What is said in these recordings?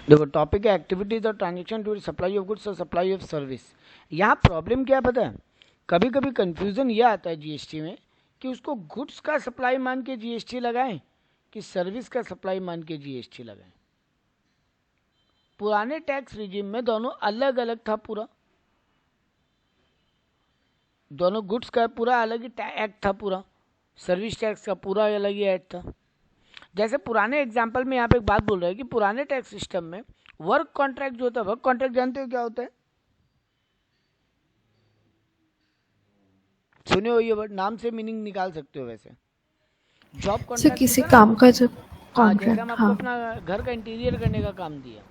देखो टॉपिक है एक्टिविटीज और transaction to supply of goods और सप्लाई ऑफ सर्विस। यहाँ प्रॉब्लम क्या है पता है, कभी कभी कंफ्यूजन ये आता है जीएसटी में कि उसको गुड्स का सप्लाई मान के जीएसटी लगाएं कि सर्विस का सप्लाई मान के जीएसटी लगाएं। पुराने टैक्स रिजीम में दोनों अलग अलग था, पूरा दोनों गुड्स का पूरा अलग ही एक्ट था, पूरा सर्विस टैक्स का पूरा अलग ही एक्ट था। जैसे पुराने एग्जाम्पल में यहाँ पे एक बात बोल रहे हैं कि पुराने टैक्स सिस्टम में वर्क कॉन्ट्रैक्ट जो होता है, वर्क कॉन्ट्रैक्ट जानते हो क्या होता है? सुने हो ये वर्ड, नाम से मीनिंग निकाल सकते हो। वैसे जॉब सर कॉन्ट्रैक्ट किसी होता है ना। काम का जब हाँ, जैसे हम कॉन्ट्रैक्ट, आपको हाँ अपना घर का इंटीरियर करने का काम दिया,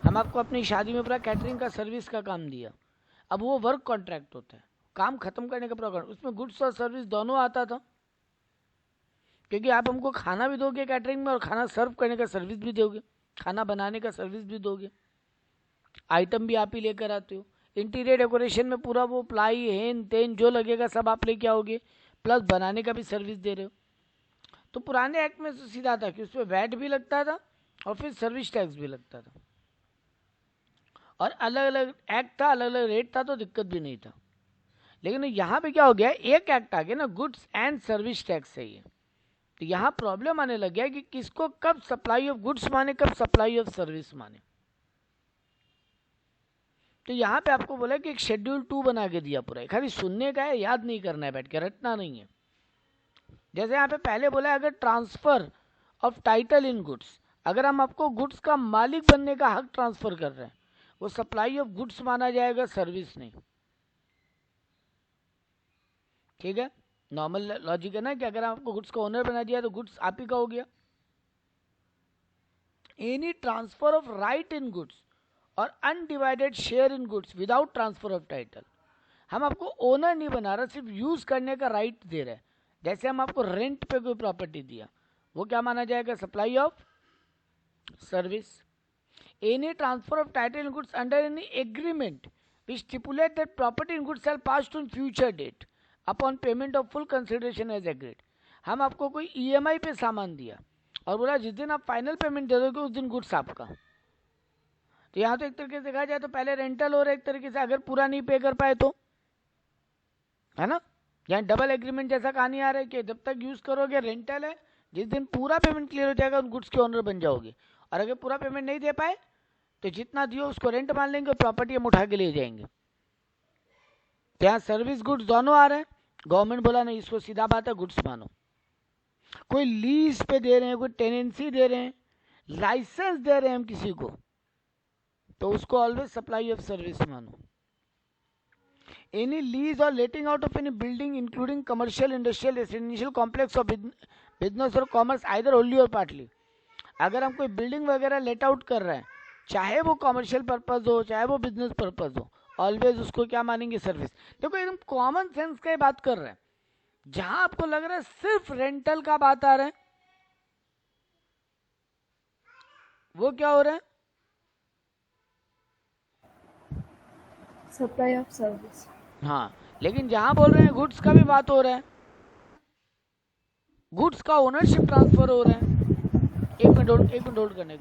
हम आपको अपनी शादी में पूरा कैटरिंग का सर्विस का काम दिया, अब वो वर्क कॉन्ट्रैक्ट होता है, काम खत्म करने का प्रोग्राम। उसमें गुड्स और सर्विस दोनों आता था, क्योंकि आप हमको खाना भी दोगे कैटरिंग में और खाना सर्व करने का सर्विस भी दोगे, खाना बनाने का सर्विस भी दोगे, आइटम भी आप ही लेकर आते हो। इंटीरियर डेकोरेशन में पूरा वो प्लाई हेन तेन जो लगेगा सब आप लेके आओगे, प्लस बनाने का भी सर्विस दे रहे हो। तो पुराने एक्ट में तो सीधा था कि उसमें वैट भी लगता था और फिर सर्विस टैक्स भी लगता था, और अलग अलग एक्ट था, अलग अलग रेट था, तो दिक्कत भी नहीं था। लेकिन यहाँ पे क्या हो गया, एक एक्ट आ गया ना, गुड्स एंड सर्विस टैक्स है ये। तो यहाँ प्रॉब्लम आने लग गया कि किसको कब सप्लाई ऑफ गुड्स माने, कब सप्लाई ऑफ सर्विस माने। तो यहाँ पे आपको बोला कि एक शेड्यूल 2 बना के दिया पूरा, खाली सुनने का है, याद नहीं करना है, बैठ के रटना नहीं है। जैसे यहाँ पे पहले बोला है, अगर transfer of title in goods, अगर हम आपको गुड्स का मालिक बनने का हक ट्रांसफर कर रहे हैं, वो सप्लाई ऑफ गुड्स माना जाएगा, सर्विस नहीं। ठीक है, नॉर्मल लॉजिक है ना कि अगर आपको गुड्स का ओनर बना दिया तो गुड्स आप ही का हो गया। Any transfer of right in goods और undivided share in goods without transfer of title, हम आपको ओनर नहीं बना रहे, सिर्फ यूज करने का राइट दे रहे हैं। जैसे हम आपको रेंट पे कोई प्रॉपर्टी दिया, वो क्या माना जाएगा, supply of service. Any transfer of title in goods under any agreement which stipulate that property in goods shall pass to future date upon payment of full consideration as agreed। हम आपको कोई EMI पे सामान दिया और बोला जिस दिन आप फाइनल पेमेंट दे दोगे उस दिन गुड्स आपका। तो यहाँ तो एक तरीके से देखा जाए तो पहले रेंटल और एक तरीके से अगर पूरा नहीं पे कर पाए तो, है ना, यहाँ डबल एग्रीमेंट जैसा कहानी आ रहा है कि जब तक यूज करोगे रेंटल है, जिस दिन पूरा पेमेंट क्लियर हो जाएगा उन गुड्स के ओनर बन जाओगे, और अगर पूरा पेमेंट नहीं दे पाए तो जितना दियो उसको रेंट मान लेंगे और प्रॉपर्टी हम उठा के ले जाएंगे। तो यहाँ सर्विस गुड्स दोनों आ रहे हैं, गवर्नमेंट बोला नहीं, इसको सीधा बात है गुड्स मानो। कोई लीज पे दे रहे हैं, कोई टेनेंसी दे रहे हैं, लाइसेंस दे रहे हैं हम किसी को, तो उसको ऑलवेज सप्लाई ऑफ सर्विस मानो। एनी लीज और लेटिंग out of any building including commercial, industrial, residential complex और बिजनेस और कॉमर्स आइदर होल्ली और पार्टली, अगर हम कोई बिल्डिंग वगैरह लेट आउट कर रहे हैं, चाहे वो कमर्शियल पर्पज हो चाहे वो बिजनेस पर्पज हो, ऑलवेज उसको क्या मानेंगे, सर्विस। देखो एकदम कॉमन सेंस की बात कर रहे हैं। जहां आपको लग रहा है सिर्फ रेंटल का बात आ रहा है, वो क्या हो रहा है, सप्लाई ऑफ सर्विस। हाँ। लेकिन जहां बोल रहे हैं गुड्स का भी बात हो रहा है, गुड्स का ओनरशिप ट्रांसफर हो रहा है। एक मिनट होल्ड करना,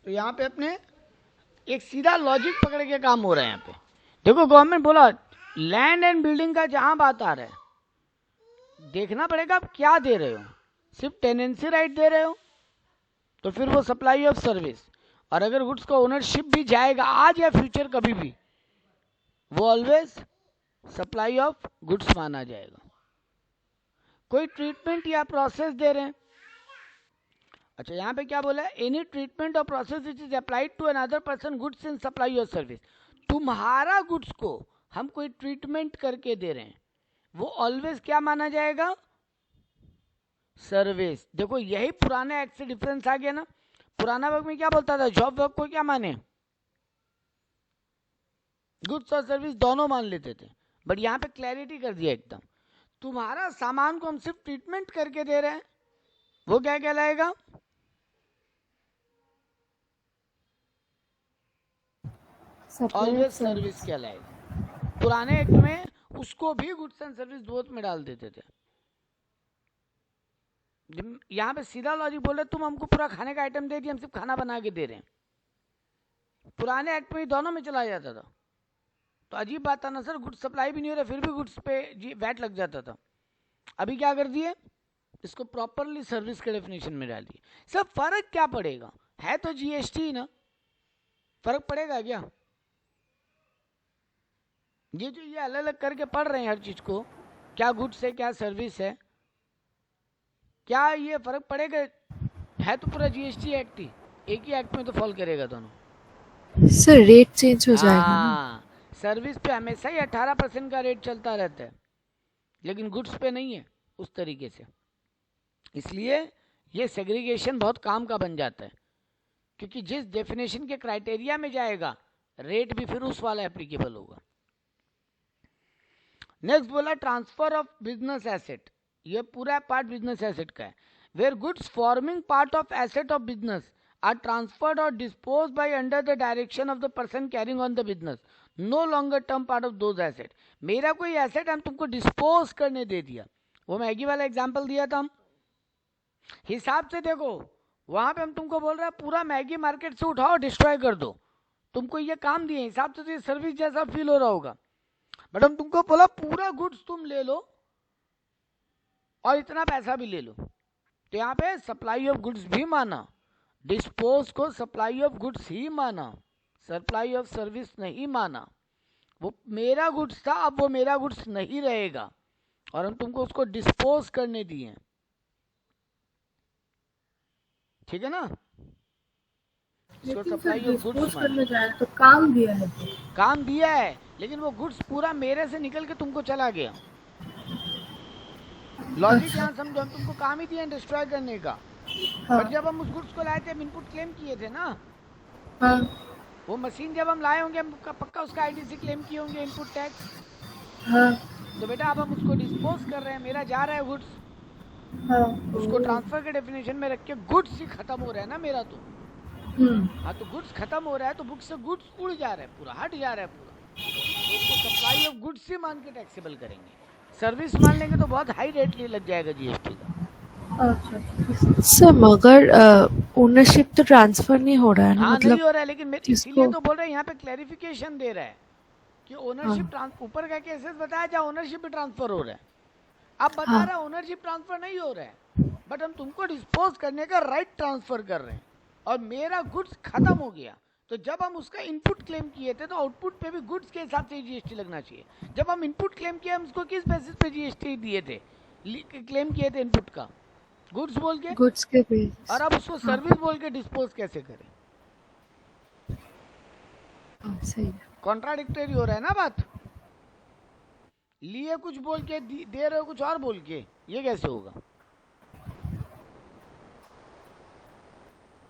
तो यहाँ पे अपने एक सीधा लॉजिक पकड़ के काम हो रहा है। यहाँ पे देखो गवर्नमेंट बोला लैंड एंड बिल्डिंग का जहां बात आ रहा है, देखना पड़ेगा आप क्या दे रहे हो, सिर्फ टेनेंसी राइट दे रहे हो तो फिर वो सप्लाई ऑफ सर्विस, और अगर गुड्स का ओनरशिप भी जाएगा आज या फ्यूचर कभी भी, वो ऑलवेज सप्लाई ऑफ गुड्स माना जाएगा। कोई ट्रीटमेंट या प्रोसेस दे रहे हैं, अच्छा यहाँ पे क्या बोला है, एनी ट्रीटमेंट और process which is applied to another person goods in supply और सर्विस। तुम्हारा गुड्स को हम कोई ट्रीटमेंट करके दे रहे हैं, वो ऑलवेज क्या माना जाएगा, सर्विस। देखो यही पुराने एक्ट से डिफरेंस आ गया ना। पुराना वर्क में क्या बोलता था, जॉब वर्क को क्या माने, गुड्स और सर्विस दोनों मान लेते थे, बट यहाँ पे क्लैरिटी कर दिया एकदम, तुम्हारा सामान को हम सिर्फ ट्रीटमेंट करके दे रहे हैं, वो क्या कहलाएगा, ऑलवेज सर्विस कहलाएगा। पुराने एक्ट में उसको भी गुड्स एंड सर्विस बोथ में डाल देते थे। यहाँ पे सीधा लॉजिक बोल रहे तुम हमको पूरा खाने का आइटम दे दिए, हम सिर्फ खाना बना के दे रहे हैं। पुराने एक्ट में दोनों में चला जाता था, तो अजीब बात था ना सर, गुड्स सप्लाई भी नहीं हो रहा फिर भी गुड्स पे वैट लग जाता था। अभी क्या कर दिए, इसको प्रॉपरली सर्विस के डेफिनेशन में डाल दिए। सब फर्क क्या पड़ेगा, है तो जीएसटी ना, फर्क पड़ेगा क्या? ये जो ये अलग अलग करके पढ़ रहे हैं हर चीज को, क्या गुड्स है क्या सर्विस है, क्या ये फर्क पड़ेगा? है तो पूरा जीएसटी एक्ट ही, एक ही एक्ट में तो फॉल करेगा दोनों। सर रेट चेंज हो जाएगा ना? सर्विस पे हमेशा ही 18% का रेट चलता रहता है, लेकिन गुड्स पे नहीं है उस तरीके से। इसलिए ये सेग्रीगेशन बहुत काम का बन जाता है, क्योंकि जिस डेफिनेशन के क्राइटेरिया में जाएगा रेट भी फिर उस वाला एप्लीकेबल होगा। नेक्स्ट बोला ट्रांसफर ऑफ बिजनेस एसेट, ये पूरा पार्ट बिजनेस एसेट का है। Where goods forming part of asset of business are transferred or dispose by under the direction of the person carrying on the business, no longer term part of those asset. मेरा कोई asset हम तुमको dispose करने दे दिया, वो Maggi वाला example दिया था हम, हिसाब से देखो वहां पे हम तुमको बोल रहे हैं पूरा मैगी मार्केट से उठाओ डिस्ट्रॉय कर दो, तुमको ये काम दिए, हिसाब से तो ये सर्विस जैसा फील हो रहा होगा, बट हम तुमको बोला पूरा गुड्स तुम ले लो और इतना पैसा भी ले लो, तो यहाँ पे सप्लाई ऑफ गुड्स भी माना, डिस्पोज को सप्लाई ऑफ गुड्स ही माना, सप्लाई ऑफ सर्विस नहीं माना। वो मेरा गुड्स था, अब वो मेरा गुड्स नहीं रहेगा और हम तुमको उसको डिस्पोज करने दिए, ठीक है ना? लेकिन सर डिस्पोज करने जाए तो काम दिया है, तो काम दिया है लेकिन वो गुड्स पूरा मेरे से निकल के तुमको चला गया। लॉजिक यहाँ समझो, हम तुमको काम ही दिया डिस्ट्रॉय करने का, हाँ, बट जब हम उस गुड्स को लाए थे हम इनपुट क्लेम किए थे ना, हाँ, वो मशीन जब हम लाए होंगे हम पक्का उसका आईटीसी क्लेम किए होंगे, इनपुट टैक्स। हाँ, तो बेटा अब हम उसको डिस्पोज कर रहे हैं, मेरा जा रहा है गुड्स, हाँ, उसको ट्रांसफर के डेफिनेशन में रख के गुड्स ही खत्म हो रहा है ना मेरा, तो हाँ तो गुड्स खत्म हो रहा है तो बुक से गुड्स उड़ जा रहा है, पूरा हट जा रहा है पूरा, तो उसको सप्लाई ऑफ गुड्स ही मान के टैक्सेबल करेंगे। सर्विस मान लेंगे तो बहुत हाई रेट लग जाएगा जीएसटी का। सर मगर ओनरशिप तो ट्रांसफर नहीं हो रहा है ना, हाँ मतलब नहीं हो रहा है, लेकिन इसीलिए तो बोल रहे हैं यहाँ पे क्लैरिफिकेशन दे रहा है कि ओनरशिप ऊपर का केसेस बताया जहाँ ओनरशिप भी ट्रांसफर हो रहा है, अब बता रहा है ओनरशिप ट्रांसफर नहीं हो रहा है, बट हम तुमको डिस्पोज करने का राइट ट्रांसफर कर रहे हैं और मेरा गुड्स खत्म हो गया, तो जब हम उसका इनपुट क्लेम किए थे तो आउटपुट पे भी गुड्स के हिसाब से जीएसटी लगना चाहिए। जब हम इनपुट क्लेम किए हम उसको किस बेसिस पे जीएसटी दिए थे, क्लेम किए थे इनपुट का गुड्स बोल के, गुड्स के बेसिस, और अब उसको सर्विस बोल के डिस्पोज कैसे करें? सही है। कॉन्ट्राडिक्टरी हो रहा है ना बात, लिए कुछ बोल के दे रहे हो कुछ और बोल के, ये कैसे होगा?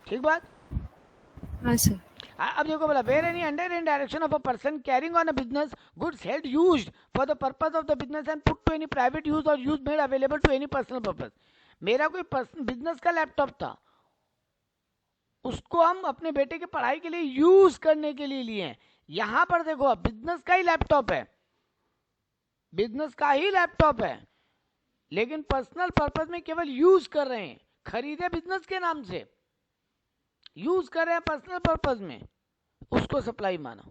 ठीक बात। हाँ सर। अब देखो बोला where any under in direction of a person carrying on a business goods held used for the purpose of the business and put to any private use or use made available to any personal purpose. मेरा कोई business का laptop था, उसको हम अपने बेटे के पढ़ाई के लिए यूज करने के लिए लिए हैं। यहां पर देखो अब बिजनेस का ही लैपटॉप है, बिजनेस का ही लैपटॉप है, लेकिन पर्सनल पर्पस में केवल यूज कर रहे हैं, खरीदे बिजनेस के नाम से, यूज कर रहे हैं पर्सनल पर्पस में, उसको सप्लाई माना,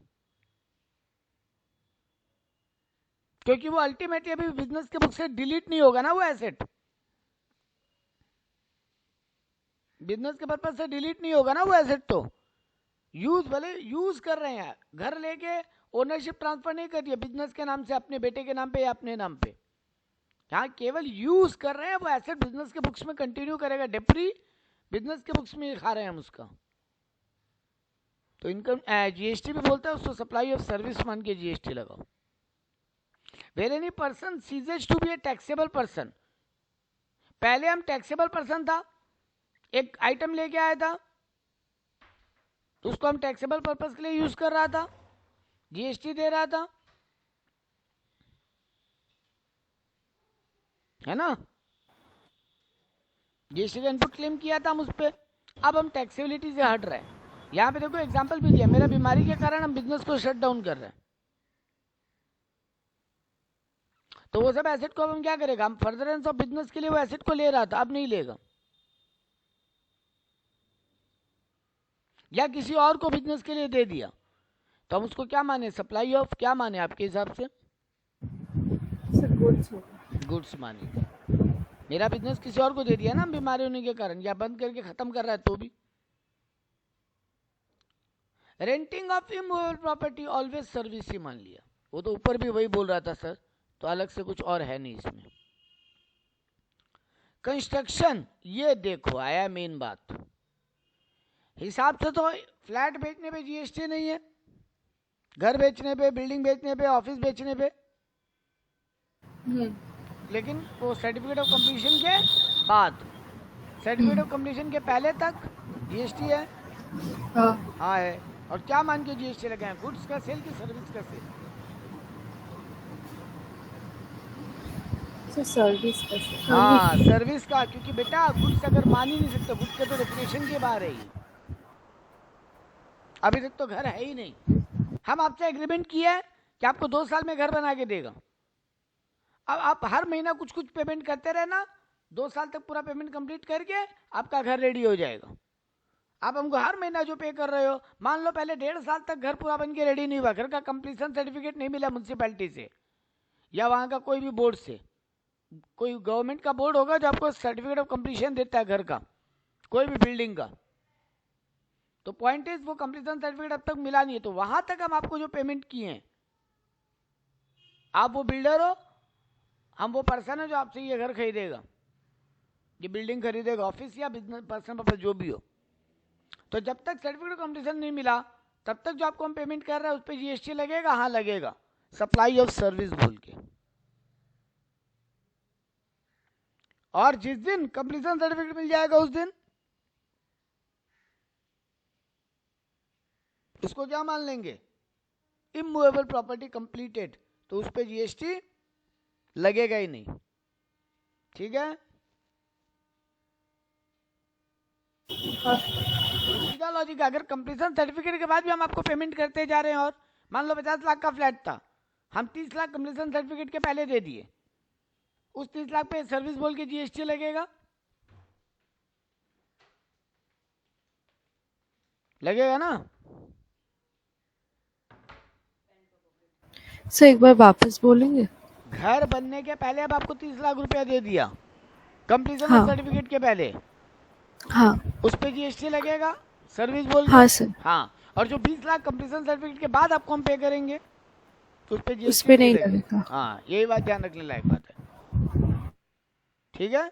क्योंकि वो अल्टीमेटली अभी बिजनेस के बुक से डिलीट नहीं होगा ना वो एसेट, बिजनेस के पर्पस से डिलीट नहीं होगा ना वो एसेट, तो यूज भले यूज कर रहे हैं, घर लेके ओनरशिप ट्रांसफर नहीं कर दिया बिजनेस के नाम से अपने बेटे के नाम पे या अपने नाम पे, यहाँ केवल यूज कर रहे हैं, वो एसेट बिजनेस के बुक्स में कंटिन्यू करेगा, डेप्री बिजनेस के बुक्स में दिखा रहे हैं हम उसका, तो इनकम जीएसटी भी बोलता है उसको सप्लाई ऑफ सर्विस मान के जीएसटी लगाओ। Where any person ceases to be a taxable person, पहले हम टैक्सेबल पर्सन था, एक आइटम लेके आया था तो उसको हम टैक्सेबल पर्पस के लिए यूज कर रहा था, जीएसटी दे रहा था, है ना, जीएसटी का इनपुट क्लेम किया था हम उस पर, अब हम टैक्सेबिलिटी से हट रहे हैं। यहाँ पे देखो एग्जांपल भी दिया, मेरा बीमारी के कारण हम बिजनेस को शट डाउन कर रहे हैं, तो वो सब एसेट को हम क्या करेगा, हम फर्दरेंस ऑफ बिजनेस के लिए वो एसेट को ले रहा था, अब नहीं लेगा। या किसी और को बिजनेस के लिए दे दिया तो हम उसको क्या माने, सप्लाई ऑफ क्या माने आपके हिसाब से? गुड्स मानेंगे। मेरा बिजनेस किसी और को दे दिया ना बीमारी होने के कारण, या बंद करके खत्म कर रहा है तो भी। Renting of immovable property always service ही मान लिया, वो तो ऊपर भी वही बोल रहा था सर, तो अलग से कुछ और है नहीं इसमें। कंस्ट्रक्शन, ये देखो आया मेन बात, हिसाब से तो फ्लैट बेचने पे जीएसटी नहीं है, घर बेचने पे, बिल्डिंग बेचने पे, ऑफिस बेचने पे, लेकिन वो सर्टिफिकेट ऑफ कंप्लीशन के बाद, सर्टिफिकेट ऑफ कंप्लीशन के पहले तक जीएसटी है। हाँ है। और क्या मान के जीएसटी लगे हैं, गुड्स का सेल की सर्विस का सेल? सर्विस का। हाँ सर्विस का, क्योंकि बेटा गुड्स अगर मान ही नहीं सकते, गुड्स के तो डेफिनेशन के बाहर है ही, अभी तक तो घर है ही नहीं। हम आपसे एग्रीमेंट किया है कि आपको 2 साल में घर बना के देगा, अब आप हर महीना कुछ कुछ पेमेंट करते रहना, 2 साल तक पूरा पेमेंट कंप्लीट करके आपका घर रेडी हो जाएगा। आप हमको हर महीना जो पे कर रहे हो, मान लो पहले 1.5 साल तक घर पूरा बन के रेडी नहीं हुआ, घर का कंप्लीशन सर्टिफिकेट नहीं मिला म्यूनसिपैलिटी से या वहाँ का कोई भी बोर्ड से, कोई गवर्नमेंट का बोर्ड होगा जो आपको सर्टिफिकेट ऑफ कंप्लीशन देता है घर का, कोई भी बिल्डिंग का, तो पॉइंट इज वो कंप्लीशन सर्टिफिकेट अब तक मिला नहीं है, तो वहां तक हम आपको जो पेमेंट किए हैं, आप वो बिल्डर हो, हम वो पर्सन है जो आपसे ये घर खरीदेगा, ये बिल्डिंग खरीदेगा, ऑफिस या बिजनेस पर्सन पर्पस जो भी हो, तो जब तक सर्टिफिकेट ऑफ कंप्लीशन नहीं मिला तब तक जो आपको हम पेमेंट कर रहे हैं उस पर जीएसटी लगेगा। हाँ लगेगा, सप्लाई ऑफ सर्विस बोल के। और जिस दिन कंप्लीशन सर्टिफिकेट मिल जाएगा उस दिन उसको क्या मान लेंगे, इमूवेबल प्रॉपर्टी कंप्लीटेड, तो उस पर जीएसटी लगेगा ही नहीं। ठीक है, सीधा लॉजिक। अगर कंप्लीशन सर्टिफिकेट के बाद भी हम आपको पेमेंट करते जा रहे हैं, और मान लो 50 लाख का फ्लैट था, हम 30 लाख कंप्लीशन सर्टिफिकेट के पहले दे दिए, उस 30 लाख पे सर्विस बोल के जीएसटी लगेगा, लगेगा ना? सर एक बार वापस बोलेंगे? घर बनने के पहले अब आपको 30 लाख रुपया दे दिया कंप्लीशन हाँ। सर्टिफिकेट के पहले, हाँ उस पे जीएसटी लगेगा सर्विस बोल के। हाँ सर। हाँ, और जो 20 लाख कंप्लीशन सर्टिफिकेट के बाद आपको हम पे करेंगे तो उस पे उस जीएसटी पे नहीं लगेगा। हाँ, यही बात ध्यान रखने लायक बात है। ठीक है,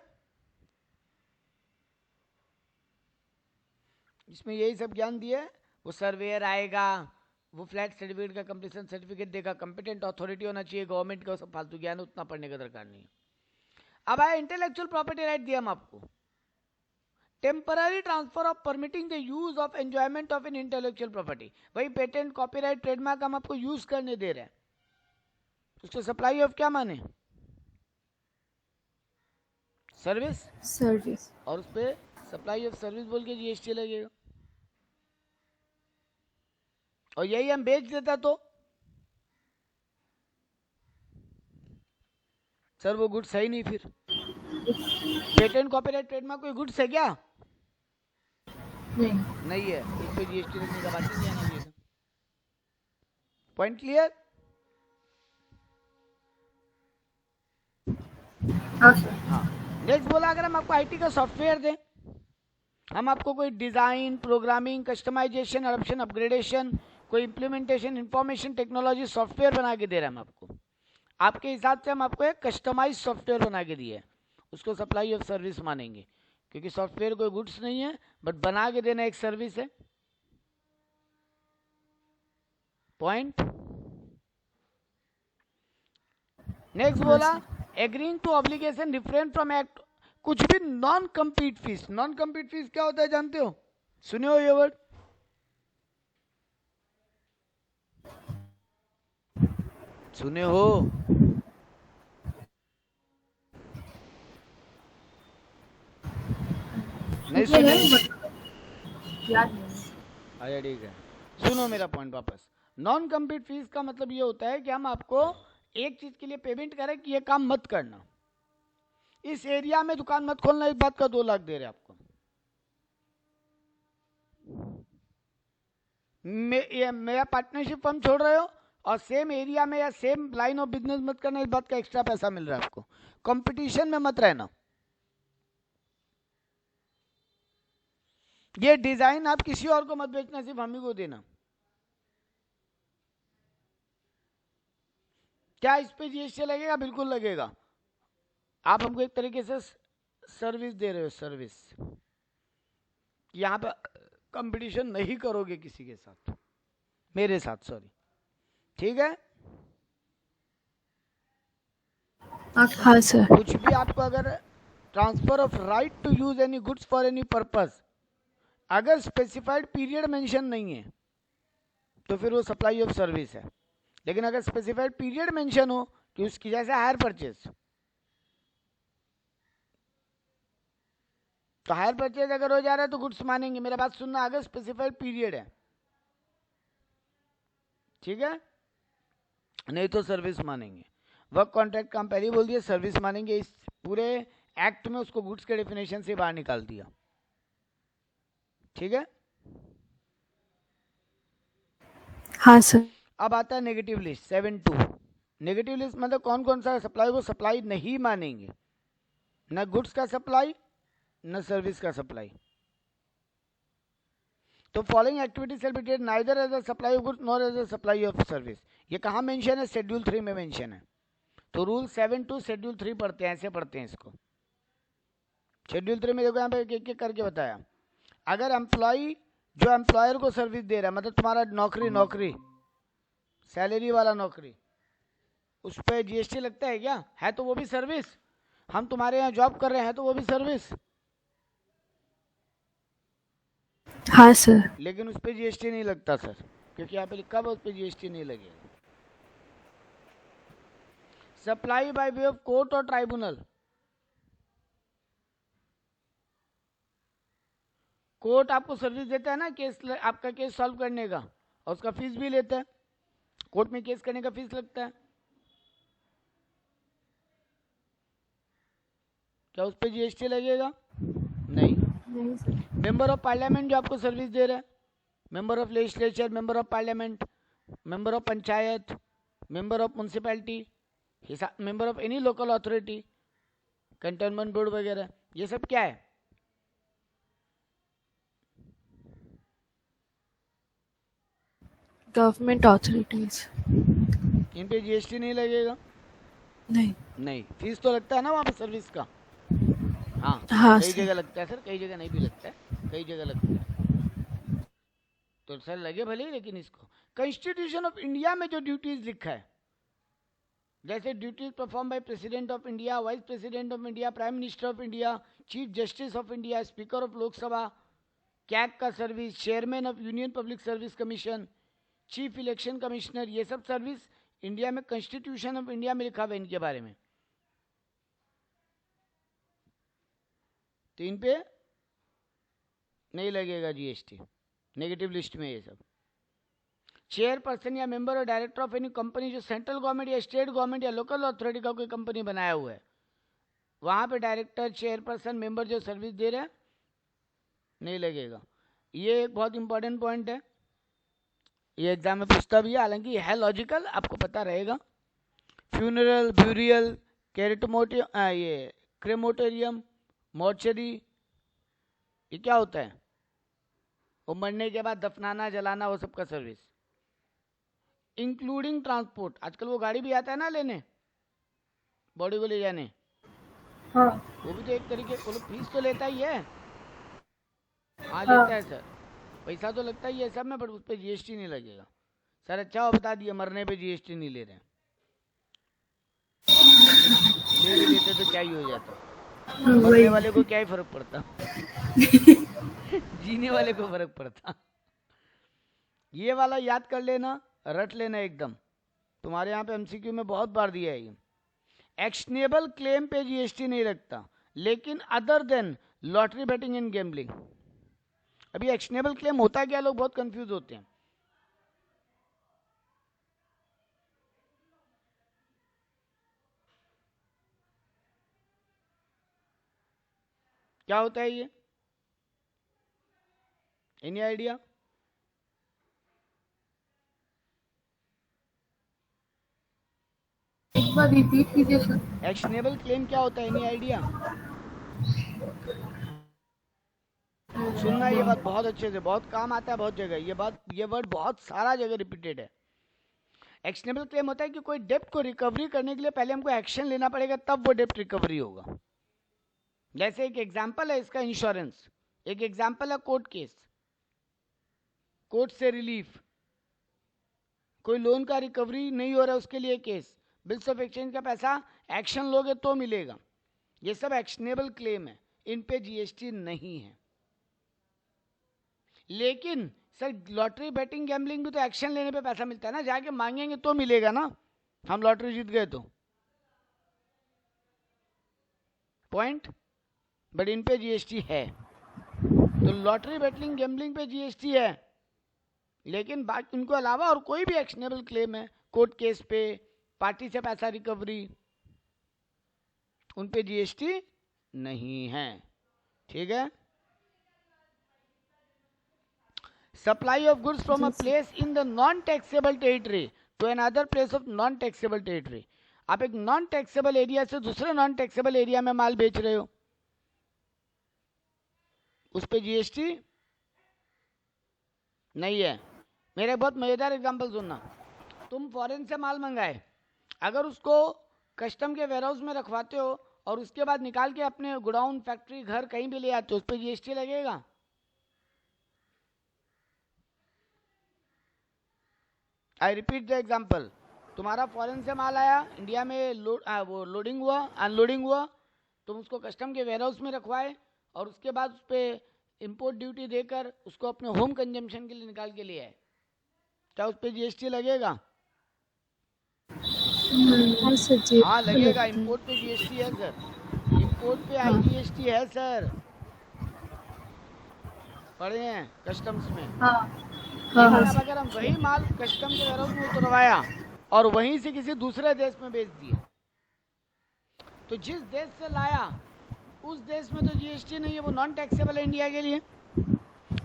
इसमें यही सब ज्ञान दिए। वो सर्वेयर आएगा, वो फ्लैट सर्टिफिकेट का कंप्लीशन सर्टिफिकेट देगा, कंपिटेंट अथॉरिटी होना चाहिए गवर्नमेंट का, सब फालतू ज्ञान उतना पढ़ने का दरकार नहीं है। अब आया इंटेलेक्चुअल प्रॉपर्टी राइट दिया हम आपको, temporary transfer of permitting the use of enjoyment of an intellectual property, वही पेटेंट कॉपीराइट ट्रेडमार्क हम आपको यूज करने दे रहे हैं, उसको सप्लाई ऑफ क्या माने, सर्विस, सर्विस, और उस पर सप्लाई ऑफ सर्विस बोल के जीएसटी लगेगा। और यही हम बेच देता तो सर वो गुड्स है ही नहीं, फिर पेटेंट कॉपीराइट ट्रेडमार्क कोई गुड्स है क्या? नहीं है, इस पे जीएसटी लगने का बात ही नहीं आना चाहिए। Point clear? हाँ, नेक्स्ट बोला अगर हम आपको आईटी का सॉफ्टवेयर दें, हम आपको कोई design, programming, customisation, adoption, upgradation, कोई इंप्लीमेंटेशन, इंफॉर्मेशन टेक्नोलॉजी सॉफ्टवेयर बना के दे रहे हैं हम आपको, आपके हिसाब से हम आपको एक कस्टमाइज सॉफ्टवेयर बना के दिए, उसको सप्लाई ऑफ सर्विस मानेंगे, क्योंकि सॉफ्टवेयर कोई गुड्स नहीं है, बट बना के देना एक सर्विस है। पॉइंट। नेक्स्ट बोला agreeing to obligation different from act, कुछ भी non compete fees. Non compete fees क्या होता है जानते हो, सुने हो ये वर्ड? सुने हो? नहीं सुने? याद नहीं। अच्छा ठीक है, सुनो मेरा पॉइंट वापस। नॉन कम्पीट फीस का मतलब ये होता है कि हम आपको एक चीज के लिए पेमेंट करें कि ये काम मत करना, इस एरिया में दुकान मत खोलना, इस बात का 2 लाख दे रहे आपको। मेरा पार्टनरशिप फर्म छोड़ रहे हो और सेम एरिया में या सेम लाइन ऑफ बिजनेस मत करना, इस बात का एक्स्ट्रा पैसा मिल रहा है आपको। कंपटीशन में मत रहना। ये डिजाइन आप किसी और को मत बेचना, सिर्फ हम ही को देना। क्या इस पे जीएसटी लगेगा? बिल्कुल लगेगा। आप हमको एक तरीके से सर्विस दे रहे हो, सर्विस। यहां पर कंपटीशन नहीं करोगे किसी के साथ, मेरे साथ, सॉरी। ठीक है? हाँ सर। कुछ भी आपको अगर transfer of right to use any goods for any purpose, अगर स्पेसिफाइड पीरियड मेंशन नहीं है तो फिर वो सप्लाई ऑफ सर्विस है। लेकिन अगर स्पेसिफाइड पीरियड मेंशन हो कि उसकी, जैसे हायर परचेज, तो हायर परचेज अगर हो जा रहा है तो गुड्स मानेंगे। मेरा बात सुनना, अगर स्पेसिफाइड पीरियड है, ठीक है, नहीं तो सर्विस मानेंगे। वर्क कॉन्ट्रैक्ट काम पहले ही बोल दिया, सर्विस मानेंगे। इस पूरे एक्ट में उसको गुड्स के डेफिनेशन से बाहर निकाल दिया। ठीक है? हाँ सर। अब आता है नेगेटिव लिस्ट 7(2). नेगेटिव लिस्ट मतलब कौन कौन सा सप्लाई को सप्लाई नहीं मानेंगे, न गुड्स का सप्लाई न सर्विस का सप्लाई। तो following activity shall be treated neither as a supply of goods nor as a supply of service. ये कहाँ मेंशन है? शेड्यूल 3 में मेंशन है। तो रूल 7(2) शेड्यूल 3 पढ़ते हैं, ऐसे पढ़ते हैं इसको। शेड्यूल 3 में देखो यहाँ पे एक एक करके बताया। अगर एम्प्लॉय जो एम्प्लॉयर को सर्विस दे रहा है, मतलब तुम्हारा नौकरी सैलरी वाला नौकरी, उस पर जीएसटी लगता है क्या? है तो वो भी सर्विस। हम तुम्हारे यहाँ जॉब कर रहे हैं तो वो भी सर्विस। हाँ सर। लेकिन उस पर जीएसटी नहीं लगता सर, क्योंकि यहाँ पे लिखा हुआ उस पर जीएसटी नहीं लगेगा। Supply by way of court और ट्राइब्यूनल, कोर्ट आपको सर्विस देता है ना, केस आपका केस सॉल्व करने का, और उसका फीस भी लेता है। कोर्ट में केस करने का फीस लगता है। क्या उस पर जीएसटी लगेगा? नहीं। मेंबर ऑफ पार्लियामेंट जो आपको सर्विस दे रहा है, member of legislature, member of parliament, member of panchayat, member of municipality, member of any local authority, containment board वगैरह, ये सब क्या है? Government authorities. इन पे जीएसटी नहीं लगेगा? नहीं। फीस तो लगता है ना वहाँ पे सर्विस का। हाँ, हाँ कई सर। जगह लगता है सर, कई जगह नहीं भी लगता है, कई जगह लगता है। तो सर लगे भले ही, लेकिन इसको कॉन्स्टिट्यूशन ऑफ इंडिया में जो ड्यूटीज लिखा है, जैसे duties perform by president of India, vice president of India, prime minister of India, chief justice of India, speaker of Lok Sabha, CAG का service, chairman of union public service commission, chief election commissioner, ये सब service India में constitution of India में लिखा हुआ है इनके बारे में। तो इन पे नहीं लगेगा जीएसटी, नेगेटिव लिस्ट में ये सब। चेयरपर्सन या मेंबर और डायरेक्टर ऑफ एनी कंपनी जो सेंट्रल गवर्नमेंट या स्टेट गवर्नमेंट या लोकल अथॉरिटी का कोई कंपनी बनाया हुआ है, वहां पे डायरेक्टर, चेयरपर्सन, मेंबर जो सर्विस दे रहे हैं, नहीं लगेगा। ये एक बहुत इंपॉर्टेंट पॉइंट है, ये एग्जाम में पूछता भी है, हालांकि है लॉजिकल, आपको पता रहेगा। फ्यूनरल, ब्यूरियल, ये क्रेमोटेरियम, मॉर्चरी, ये क्या होता है? वो मरने के बाद दफनाना, जलाना, वो सब का सर्विस। इंक्लूडिंग ट्रांसपोर्ट, आजकल वो गाड़ी भी आता है ना लेने, बॉडी को ले जाने। हाँ। वो भी तो एक तरीके, वो लोग फीस तो लेता ही है। हाँ लेता है सर, पैसा तो लगता ही है सब में, बट उस पर जीएसटी नहीं लगेगा। सर अच्छा हो बता दिया, मरने पे जीएसटी नहीं ले रहे हैं। ले भी लेते तो क्या ही हो जाता, मरने वाले को क्या ही फर्क पड़ता जीने वाले को फर्क पड़ता। ये वाला याद कर लेना, रट लेना एकदम, तुम्हारे यहाँ पे एमसीक्यू में बहुत बार दिया है ये। एक्शनेबल क्लेम पे जीएसटी नहीं लगता, लेकिन other than lottery betting and gambling. अभी एक्शनेबल क्लेम होता क्या, लोग बहुत कंफ्यूज होते हैं। क्या होता है ये? Any idea? एक बार रिपीट कीजिए सर। एक्शनेबल क्लेम क्या होता है? Any idea? सुनना ये बात बहुत अच्छे से, बहुत काम आता है बहुत जगह, ये वर्ड बहुत सारा जगह रिपीटेड है। एक्शनेबल क्लेम होता है कि कोई डेप्ट को रिकवरी करने के लिए पहले हमको एक्शन लेना पड़ेगा, तब वो डेप्ट रिकवरी होगा। जैसे एक एग्जांपल है इसका इंश्योरेंस, एक एग्जांपल है कोर्ट केस, कोर्ट से रिलीफ, कोई लोन का रिकवरी नहीं हो रहा है उसके लिए केस, बिल्स ऑफ एक्सचेंज का पैसा एक्शन लोगे तो मिलेगा, ये सब एक्शनेबल क्लेम है, इन पे जीएसटी नहीं है। लेकिन सर लॉटरी बैटिंग गैम्बलिंग भी तो एक्शन लेने पे पैसा मिलता है ना, जाके मांगेंगे तो मिलेगा ना, हम लॉटरी जीत गए तो पॉइंट, बट इन पे जीएसटी है। तो लॉटरी बैटिंग गैम्बलिंग पे जीएसटी है, लेकिन बाकी उनको अलावा और कोई भी एक्शनेबल क्लेम है, कोर्ट केस पे, पार्टी से पैसा रिकवरी, उन पे जीएसटी नहीं है। ठीक है। Supply of goods from a place in the non taxable territory to another place of non taxable territory. आप एक नॉन टैक्सेबल एरिया से दूसरे नॉन टैक्सेबल एरिया में माल बेच रहे हो, उस पे जीएसटी नहीं है। मेरे बहुत मजेदार एग्जांपल सुनना, तुम फॉरेन से माल मंगाए, अगर उसको कस्टम के वेयरहाउस में रखवाते हो और उसके बाद निकाल के अपने गोडाउन, फैक्ट्री, घर कहीं भी ले आते हो, उस पर जीएसटी लगेगा? आई रिपीट द एग्जाम्पल, तुम्हारा फॉरेन से माल आया, इंडिया में वो लोडिंग हुआ, अनलोडिंग हुआ, तुम उसको कस्टम के वेयरहाउस में रखवाए और उसके बाद उस पर इम्पोर्ट ड्यूटी देकर उसको अपने होम कंजम्पशन के लिए निकाल के लिए आए, क्या उस पर जीएसटी लगेगा? हाँ लगेगा, इम्पोर्ट पे जीएसटी है सर, इम्पोर्ट पे आईजीएसटी है सर, पढ़े हैं कस्टम्स में। लेकिन अब अगर हम वही माल कस्टम के वेयरहाउस में उतरवाया और वहीं से किसी दूसरे देश में बेच दिया, तो जिस देश से लाया उस देश में तो जीएसटी नहीं है, वो नॉन टैक्सेबल है इंडिया के लिए,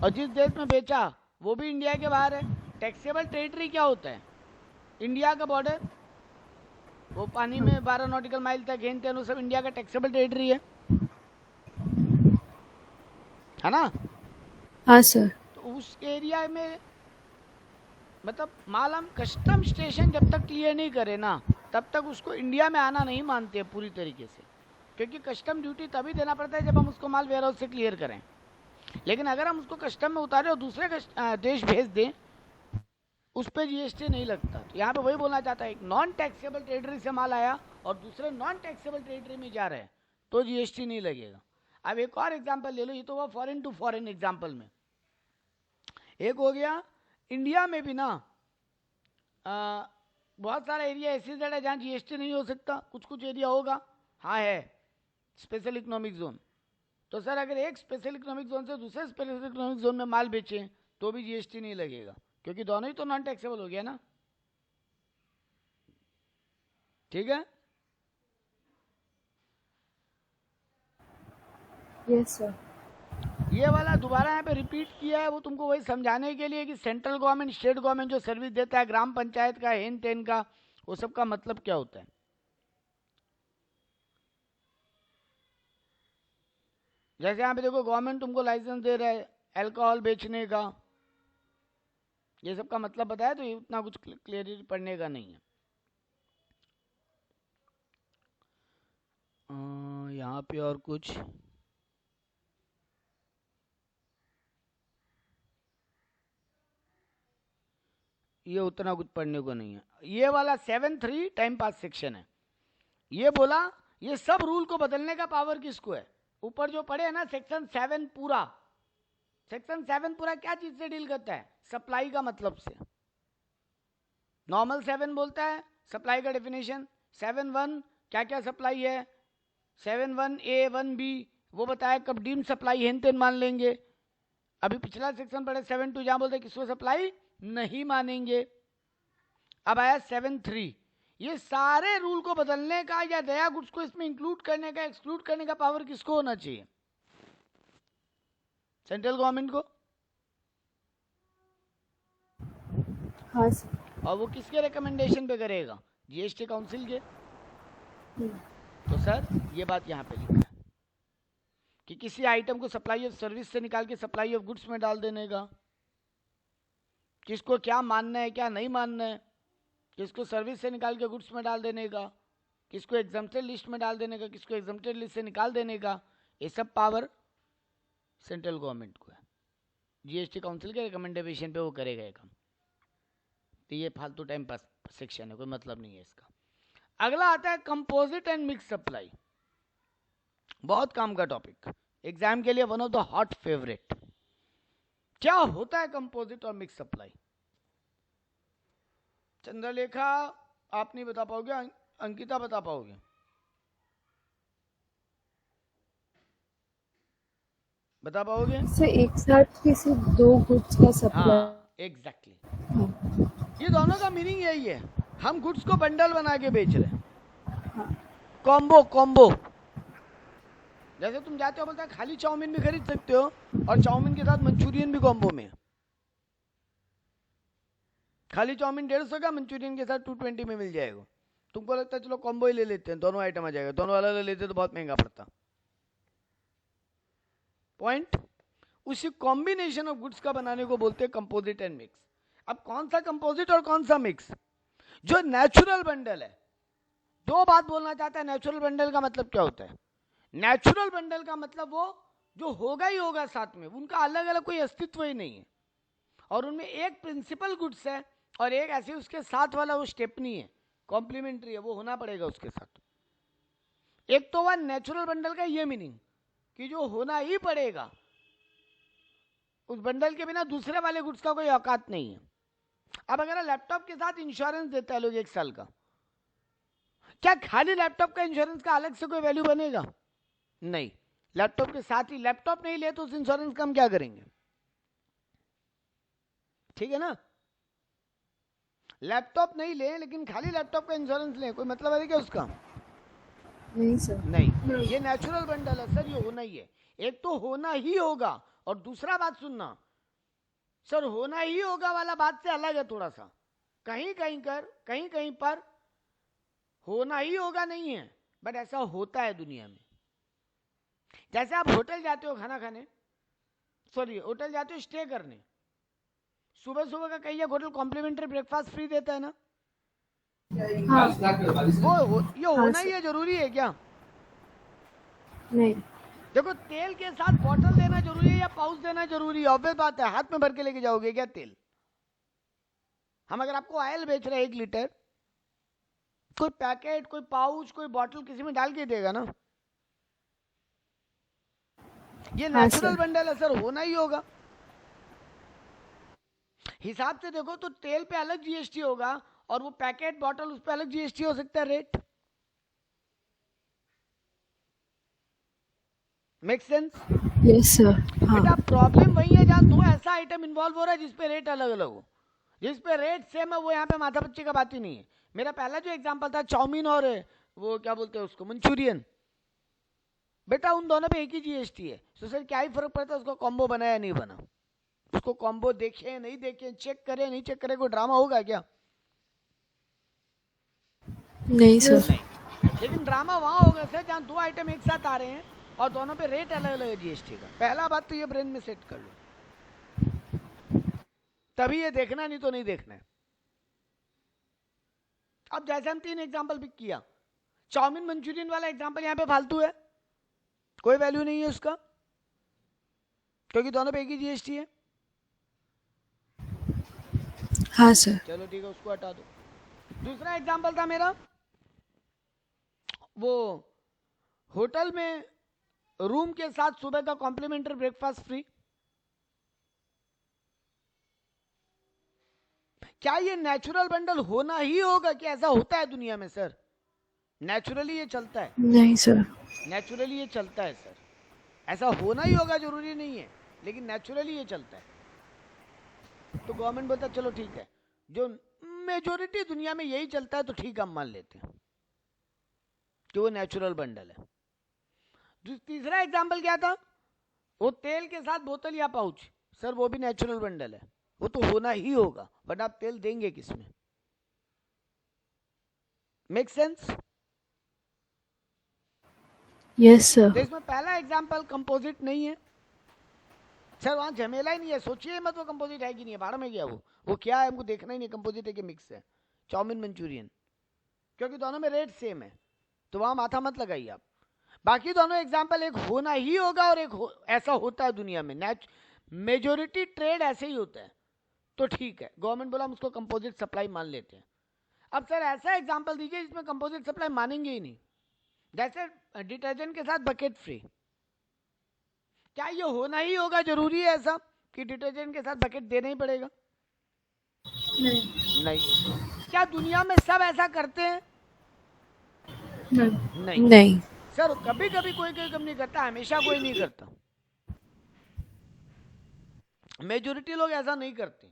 और जिस देश में बेचा वो भी इंडिया के बाहर है। टैक्सेबल टेरिटरी क्या होता है? इंडिया का बॉर्डर, वो पानी में 12 नॉटिकल माइल तक घेनते हैं, वो सब इंडिया का टैक्सेबल टेरिटरी है ना? हाँ सर। तो उस एरिया में मतलब माल हम कस्टम स्टेशन जब तक क्लियर नहीं करे ना, तब तक उसको इंडिया में आना नहीं मानते हैं पूरी तरीके से, क्योंकि कस्टम ड्यूटी तभी देना पड़ता है जब हम उसको माल वेयरहाउस से क्लियर करें। लेकिन अगर हम उसको कस्टम में उतारे और दूसरे देश भेज दें, उस पर जीएसटी नहीं लगता। तो यहाँ पे वही बोलना चाहता है, एक नॉन टैक्सेबल टेरिटरी से माल आया और दूसरे नॉन टैक्सेबल टेरिटरी में जा रहे हैं तो जीएसटी नहीं लगेगा। अब एक और एग्जांपल ले लो, ये तो हुआ फॉरेन टू फॉरेन एग्जांपल में। एक हो गया इंडिया में भी ना बहुत सारा एरिया ऐसी है जहाँ जीएसटी नहीं हो सकता, कुछ कुछ एरिया होगा, हाँ है, स्पेशल इकोनॉमिक जोन। तो सर अगर एक स्पेशल इकोनॉमिक जोन से दूसरे स्पेशल इकोनॉमिक जोन में माल बेचें तो भी जीएसटी नहीं लगेगा, क्योंकि दोनों ही तो नॉन टैक्सेबल हो गया ना। ठीक है। Yes sir. ये वाला दोबारा यहाँ पे रिपीट किया है, वो तुमको वही समझाने के लिए कि सेंट्रल गवर्नमेंट, स्टेट गवर्नमेंट जो सर्विस देता है, ग्राम पंचायत का, हेन टेन का, वो सब का मतलब क्या होता है। जैसे यहाँ पे देखो, गवर्नमेंट तुमको लाइसेंस दे रहा है अल्कोहल बेचने का, ये सब का मतलब बताया, तो ये उतना कुछ क्लियरिटी पढ़ने का नहीं है। यहाँ पे और कुछ ये उतना कुछ पढ़ने को नहीं है। ये वाला 7(3) टाइम पास सेक्शन है। ये बोला ये सब रूल को बदलने का पावर किसको है? ऊपर जो पढ़े है ना सेक्शन 7 पूरा, सेक्शन 7 पूरा क्या चीज से डील करता है? सप्लाई का मतलब से। नॉर्मल 7 बोलता है सप्लाई का डेफिनेशन, 7(1) क्या क्या सप्लाई है, 7(1)A 1B वो बताया कब डीम सप्लाई हेन तेन मान लेंगे। अभी पिछला सेक्शन पढ़े 7(2) जहां बोलते किसको सप्लाई नहीं मानेंगे। अब आया 7(3), ये सारे रूल को बदलने का या दया गुड्स को इसमें इंक्लूड करने का, एक्सक्लूड करने का पावर किसको होना चाहिए? सेंट्रल गवर्नमेंट को। हाँ सर। और वो किसके रिकमेंडेशन पे करेगा? जीएसटी काउंसिल के। तो सर ये बात यहाँ पे लिखा है कि किसी आइटम को सप्लाई ऑफ सर्विस से निकाल के सप्लाई ऑफ गुड्स में डाल देने का। किसको क्या मानना है क्या नहीं मानना है, किसको सर्विस से निकाल के गुड्स में डाल देने का, किसको एग्जम्प्टेड लिस्ट में डाल देने का, किसको एग्जम्प्टेड लिस्ट से निकाल देने का, ये सब पावर सेंट्रल गवर्नमेंट को है। जीएसटी काउंसिल के रिकमेंडेशन पे वो करेगा ये काम। तो ये फालतू टाइम पास सेक्शन है, कोई मतलब नहीं है इसका। अगला आता है कंपोजिट एंड मिक्स सप्लाई। बहुत काम का टॉपिक, एग्जाम के लिए one of the hot favourite. क्या होता है कंपोजिट और मिक्स सप्लाई? चंद्रलेखा आप नहीं बता पाओगे, अंकिता बता पाओगे? बता पाओगे? सर एक साथ किसी दो गुड्स का सप्लाई। हाँ एग्जैक्टली, ये दोनों का मीनिंग यही है। हम गुड्स को बंडल बना के बेच रहे हैं, कॉम्बो कॉम्बो। जैसे तुम जाते हो, बोलते खाली चाउमीन भी खरीद सकते हो और चाउमीन के साथ मंचूरियन भी कॉम्बो में। खाली चाउमीन 150 का, मंचूरियन के साथ 220 में मिल जाएगा। तुमको लगता है चलो कॉम्बो ही ले लेते हैं, दोनों आइटम आ जाएगा। दोनों वाला ले लेते तो बहुत महंगा पड़ता। पॉइंट, उसी कॉम्बिनेशन ऑफ गुड्स का बनाने को बोलते हैं कंपोजिट एंड मिक्स। अब कौन सा कंपोजिट और कौन सा मिक्स? जो नेचुरल बंडल है, दो बात बोलना चाहता है। नेचुरल बंडल का मतलब क्या होता है? नेचुरल बंडल का मतलब वो जो होगा ही होगा साथ में, उनका अलग अलग कोई अस्तित्व ही नहीं है, और उनमें एक प्रिंसिपल गुड्स है और एक ऐसे उसके साथ वाला वो स्टेपनी है, कॉम्प्लीमेंट्री है, वो होना पड़ेगा उसके साथ। एक तो वह नेचुरल बंडल का ये मीनिंग कि जो होना ही पड़ेगा, उस बंडल के बिना दूसरे वाले गुड्स का कोई औकात नहीं है। अब अगर लैपटॉप के साथ इंश्योरेंस देता है लोग 1 साल का, क्या खाली लैपटॉप का इंश्योरेंस का अलग से कोई वैल्यू बनेगा? नहीं। लैपटॉप के साथ ही, लैपटॉप नहीं ले तो उस इंश्योरेंस का हम क्या करेंगे? ठीक है ना? लैपटॉप नहीं ले लेकिन खाली लैपटॉप का इंश्योरेंस ले, कोई मतलब है क्या उसका? नहीं सर। नहीं। ये नेचुरल बंडल है सर, ये होना ही है। एक तो होना ही होगा, और दूसरा बात सुनना सर, होना ही होगा वाला बात से अलग है थोड़ा सा। कहीं कहीं पर होना ही होगा नहीं है, बट ऐसा होता है दुनिया में। जैसे आप होटल जाते हो खाना खाने, सॉरी होटल जाते हो स्टे करने, सुबह सुबह का कई होटल कॉम्प्लीमेंट्री ब्रेकफास्ट फ्री देता है ना? हाँ। ये होना ही है, जरूरी है क्या? नहीं। देखो, तेल के साथ बॉटल देना जरूरी है या पाउच देना जरूरी है? ऑब्वियस बात है, हाथ में भर के लेके जाओगे क्या तेल? हम अगर आपको ऑयल बेच रहे हैं 1 लीटर, कोई पैकेट, कोई पाउच, कोई बॉटल किसी में डाल के देगा ना? ये नेचुरल बंडल है सर, होना ही होगा। हिसाब से देखो तो तेल पे अलग जीएसटी होगा और वो पैकेट बॉटल उस पे अलग जीएसटी हो सकता है, rate. Make sense? Yes sir. बेटा प्रॉब्लम वही है जहां 2 ऐसा आइटम इन्वॉल्व हो रहा है जिसपे रेट अलग अलग हो। जिस पे रेट सेम है वो यहाँ पे माथा पच्ची का बात ही नहीं है। मेरा पहला जो एग्जांपल था चाउमीन और वो क्या बोलते हैं उसको, मंचूरियन, बेटा उन दोनों पे एक ही जीएसटी है। तो सर क्या ही फर्क पड़ता है उसको कॉम्बो बना या नहीं बना? उसको कॉम्बो देखे नहीं देखे, चेक करे नहीं चेक करे, कोई ड्रामा होगा क्या? नहीं सर। लेकिन ड्रामा वहां होगा सर जहां 2 आइटम एक साथ आ रहे हैं और दोनों पे रेट अलग अलग है जीएसटी का। पहला बात तो ये ब्रेन में सेट कर लो, तभी ये देखना, नहीं तो नहीं देखना है। अब जैसे हम 3 एग्जांपल पिक किया, चाउमीन मंचूरियन वाला एग्जांपल यहाँ पे फालतू है, कोई वैल्यू नहीं है उसका, क्योंकि दोनों पे एक ही जीएसटी है। हाँ सर। चलो ठीक है, उसको हटा दो। दूसरा एग्जांपल था मेरा, वो होटल में रूम के साथ सुबह का कॉम्प्लीमेंट्री ब्रेकफास्ट फ्री। क्या ये नेचुरल बंडल होना ही होगा कि ऐसा होता है दुनिया में सर? नेचुरली ये चलता है। नहीं सर। नेचुरली ये चलता है सर, ऐसा होना ही होगा जरूरी नहीं है, लेकिन नेचुरली ये चलता है। तो गवर्नमेंट बोलता है चलो ठीक है, जो मेजोरिटी दुनिया में यही चलता है तो ठीक हम मान लेते हैं कि वो नेचुरल बंडल है। तीसरा एग्जाम्पल क्या था? वो तेल के साथ बोतल या पाउच, सर वो भी नेचुरल बंडल है, वो तो होना ही होगा, बट आप तेल देंगे किसमें? Make sense? Yes sir. तो इसमें पहला एग्जांपल कंपोजिट नहीं है सर, वहां झमेला ही नहीं है, सोचिए मत वो कंपोजिट है कि नहीं है, भाड़ में गया वो क्या है हमको देखना ही नहीं, कंपोजिट है कि मिक्स है, चाउमीन मंचूरियन, क्योंकि दोनों में रेट सेम है, तो वहां माथा मत लगाइए आप। बाकी दोनों एग्जाम्पल एक होना ही होगा और एक ऐसा होता है दुनिया में, मेजोरिटी ट्रेड ऐसे ही होता है, तो ठीक है, गवर्नमेंट बोला हम उसको कंपोजिट सप्लाई मान लेते हैं। अब सर ऐसा एग्जाम्पल दीजिए जिसमें कंपोजिट सप्लाई मानेंगे ही नहीं, जैसे डिटर्जेंट के साथ बकेट फ्री, क्या ये होना ही होगा, जरूरी है ऐसा कि डिटर्जेंट के साथ बकेट देना ही पड़ेगा? नहीं। क्या दुनिया में सब ऐसा करते हैं? नहीं। सर कभी कभी कोई कंपनी करता है, हमेशा कोई नहीं करता, मेजोरिटी लोग ऐसा नहीं करते,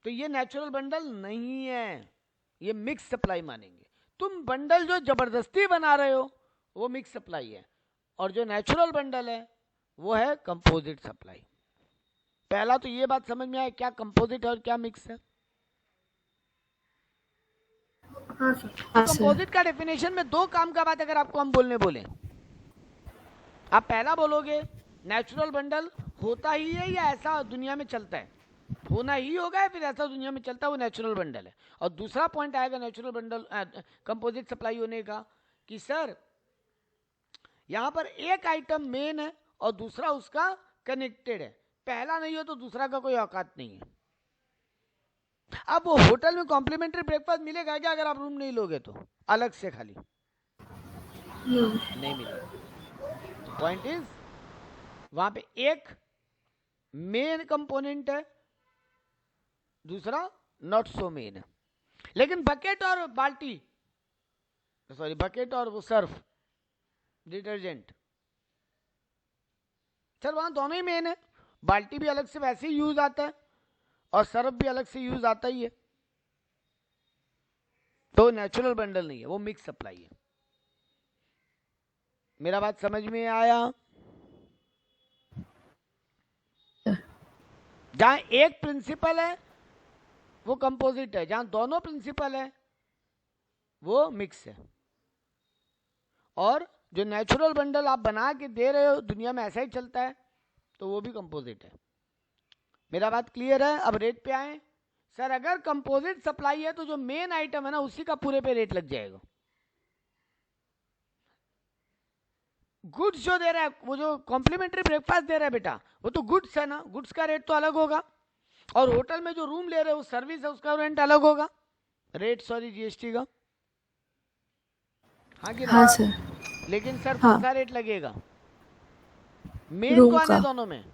तो ये नेचुरल बंडल नहीं है, ये मिक्स सप्लाई मानेंगे। तुम बंडल जो जबरदस्ती बना रहे हो वो मिक्स सप्लाई है, और जो नेचुरल बंडल है वो है कंपोजिट सप्लाई। पहला तो ये बात समझ में आए क्या कंपोजिट और क्या मिक्स है? कंपोजिट का डेफिनेशन में दो काम का बात अगर आपको हम बोलने बोले, आप पहला बोलोगे नेचुरल बंडल होता ही है या ऐसा दुनिया में चलता है, होना ही होगा या फिर ऐसा दुनिया में चलता है, वो नेचुरल बंडल है। और दूसरा पॉइंट आएगा नेचुरल बंडल कंपोजिट सप्लाई होने का कि सर यहां पर एक आइटम मेन है और दूसरा उसका कनेक्टेड है, पहला नहीं हो तो दूसरा का कोई औकात नहीं है। अब वो होटल में कॉम्प्लीमेंट्री ब्रेकफास्ट मिलेगा क्या अगर आप रूम नहीं लोगे तो, अलग से खाली नहीं मिलेगा। पॉइंट इज वहां पे एक मेन कंपोनेंट है, दूसरा नॉट सो मेन है। लेकिन बकेट और बाल्टी, सॉरी बकेट और वो सर्फ डिटर्जेंट, सर वहां दोनों ही मेन है, बाल्टी भी अलग से वैसे ही यूज आता है और सर्फ भी अलग से यूज आता ही है, तो नेचुरल बंडल नहीं है, वो मिक्स सप्लाई है। मेरा बात समझ में आया? जहां एक प्रिंसिपल है वो कंपोजिट है, जहां दोनों प्रिंसिपल है वो मिक्स है। और जो नेचुरल बंडल आप बना के दे रहे हो दुनिया में ऐसा ही चलता है, तो वो भी कंपोजिट है। मेरा बात क्लियर है? अब रेट पे आए। सर अगर कंपोजिट सप्लाई है तो जो मेन आइटम है ना उसी का पूरे पे रेट लग जाएगा। गुड्स जो दे रहा है, वो जो कॉम्प्लीमेंट्री ब्रेकफास्ट दे रहा है बेटा, वो तो गुड्स है ना, गुड्स का रेट तो अलग होगा, और होटल में जो रूम ले रहे हो सर्विस है उसका रेंट अलग होगा, रेट सॉरी जीएसटी का। हाँ कि हाँ सर। लेकिन सर हाँ। कौन सा रेट लगेगा? मेन कौन है दोनों में?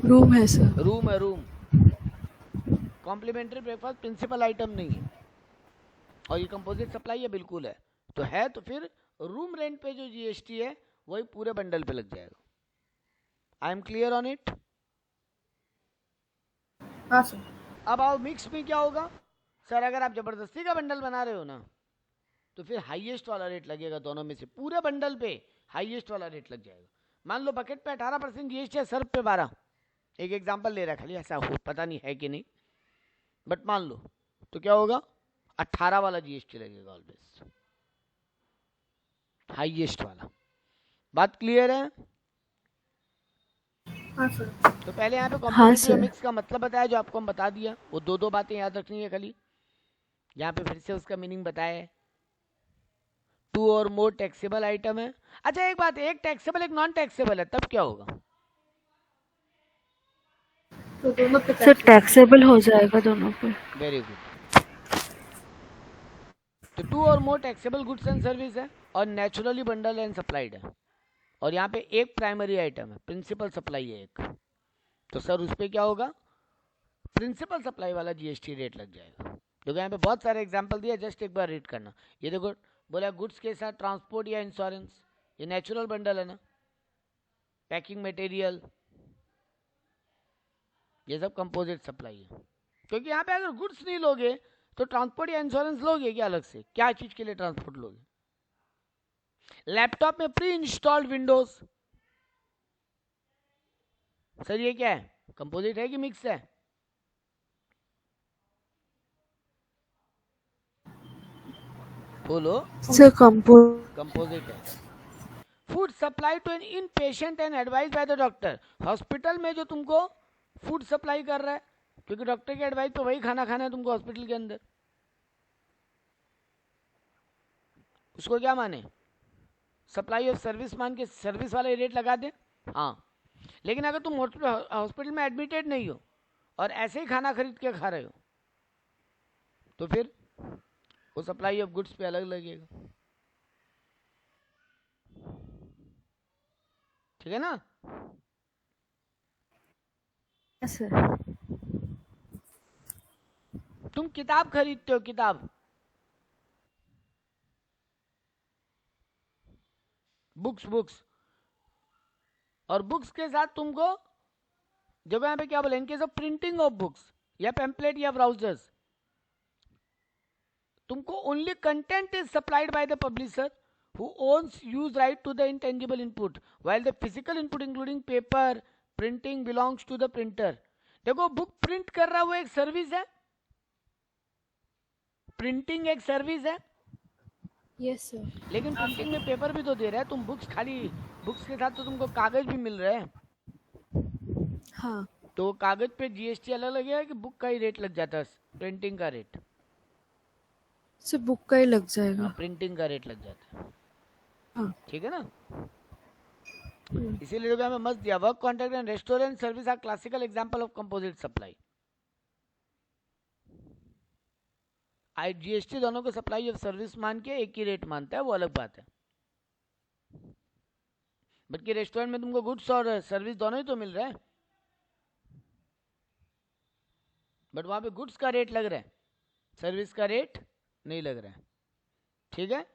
रूम है सर। रूम है, room. Complimentary breakfast principal item नहीं है और ये कंपोजिट सप्लाई है, बिल्कुल है, तो है तो फिर रूम रेंट पे जो जीएसटी है वही पूरे बंडल पे लग जाएगा। I am clear on it? हाँ सर। अब आओ मिक्स में क्या होगा। सर अगर आप जबरदस्ती का बंडल बना रहे हो ना तो फिर हाईएस्ट वाला रेट लगेगा, दोनों में से पूरे बंडल पे हाईएस्ट वाला रेट लग जाएगा। मान लो बकेट पे 18% जीएसटी है, सर्फ पे 12, एक एग्जांपल ले रहा है खाली, ऐसा हो पता नहीं है कि नहीं, बट मान लो तो क्या होगा, 18 वाला जीएसटी लगेगा ऑलवेज, हाईएस्ट वाला। बात क्लियर है? हाँ सर। तो पहले यहाँ पे कॉम्प्लीमेंट्री मिक्स का मतलब बताया जो आपको हम बता दिया, वो दो बातें याद रखनी है खाली। यहाँ पे फिर से उसका मीनिंग बताया है, 2 और मोर टैक्सेबल आइटम है। अच्छा एक बात, एक टैक्सेबल एक नॉन टैक्सेबल है, तब क्या होगा? तो दोनों पे सर टैक्सेबल हो जाएगा दोनों पे। Very good. तो 2 और मोर टैक्सेबल गुड्स एंड सर्विस है और नेचुरली बंडल एंड सप्लाइड है, और यहाँ पे एक प्राइमरी आइटम है, प्रिंसिपल सप्लाई है एक, तो सर उस पर क्या होगा, प्रिंसिपल सप्लाई वाला जीएसटी रेट लग जाएगा। देखो यहाँ पे बहुत सारे एग्जांपल दिया, जस्ट एक बार रीड करना। ये देखो बोला गुड्स के साथ ट्रांसपोर्ट या इंश्योरेंस, ये नेचुरल बंडल है ना, पैकिंग मटेरियल, ये सब कंपोजिट सप्लाई है। क्योंकि यहाँ पे अगर गुड्स नहीं लोगे तो ट्रांसपोर्ट या इंश्योरेंस लोगे क्या अलग से? क्या चीज के लिए ट्रांसपोर्ट लोगे? लैपटॉप में प्री इंस्टॉल्ड विंडोज सर ये क्या है, कंपोजिट है कि मिक्स है? बोलो। सर कंपोजिट है। Food supply to an in patient and advice by the doctor. Hospital में जो तुमको फूड सप्लाई कर रहा है, क्योंकि डॉक्टर की एडवाइस पे वही खाना खाना है तुमको हॉस्पिटल के अंदर, उसको क्या माने, सप्लाई ऑफ सर्विस मान के सर्विस वाले रेट लगा दे। हाँ, लेकिन अगर तुम हॉस्पिटल में एडमिटेड नहीं हो और ऐसे ही खाना खरीद के खा रहे हो तो फिर वो सप्लाई ऑफ गुड्स पे अलग लगेगा। ठीक है ना? सर तुम किताब खरीदते हो, किताब, बुक्स, और बुक्स के साथ तुमको जब यहाँ पे क्या बोले, in case of printing of books या पैम्पलेट या ब्राउजर्स, तुमको only content is supplied by the publisher who owns use right to the intangible input while the physical input including paper printing belongs to the printer। देखो, book print कर रहा है वो एक service है, printing एक service है। Yes sir. लेकिन प्रिंटिंग में पेपर भी तो दे रहा है, तुम बुक्स खाली, बुक्स के साथ तो तुमको कागज भी मिल रहा है। हाँ, तो कागज पे जीएसटी अलग लगेगा कि बुक का ही रेट लग जाता है, प्रिंटिंग का रेट? सर बुक का ही लग जाएगा। प्रिंटिंग का रेट लग जाता है। हाँ। ठीक है ना? इसीलिए तो हमें मस्त दिया, work contract and restaurant service are classical example of composite supply. GST दोनों को सप्लाई ऑफ सर्विस मान के एक ही रेट मानता है, वो अलग बात है। बल्कि रेस्टोरेंट में तुमको गुड्स और सर्विस दोनों ही तो मिल रहा है, बट वहां पे गुड्स का रेट लग रहा है, सर्विस का रेट नहीं लग रहा है। ठीक है?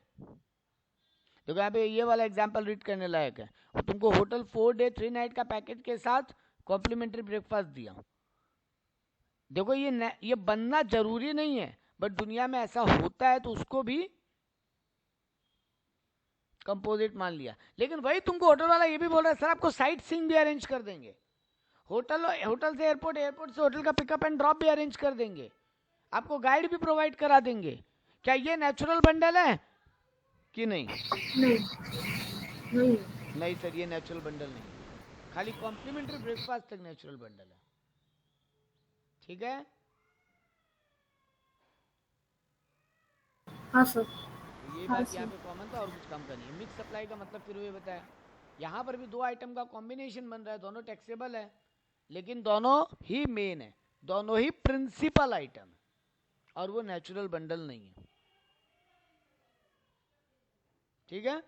तो यहाँ पे ये वाला एग्जांपल रीड करने लायक है। और तुमको होटल 4 डे 3 नाइट का पैकेज के साथ कॉम्प्लीमेंट्री ब्रेकफास्ट दिया। देखो, ये बनना जरूरी नहीं है, बट दुनिया में ऐसा होता है तो उसको भी कंपोजिट मान लिया। लेकिन वही तुमको होटल वाला ये भी बोल रहा है, सर आपको साइट सीइंग भी अरेंज कर देंगे, होटल से एयरपोर्ट, एयरपोर्ट से होटल का पिकअप एंड ड्रॉप भी अरेंज कर देंगे, आपको गाइड भी प्रोवाइड करा देंगे। क्या ये नेचुरल बंडल है कि नहीं? नहीं सर, ये नेचुरल बंडल नहीं, खाली कॉम्प्लीमेंट्री ब्रेकफास्ट तक नेचुरल बंडल है। ठीक है? हाँ सर। ये बात यहाँ पे कॉमन था और कुछ कम का नहीं है। मिक्स सप्लाई का मतलब फिर ये बताया, यहाँ पर भी दो आइटम का कॉम्बिनेशन बन रहा है, दोनों टैक्सेबल है, लेकिन दोनों ही मेन है, दोनों ही प्रिंसिपल आइटम है, और वो नेचुरल बंडल नहीं है। ठीक है?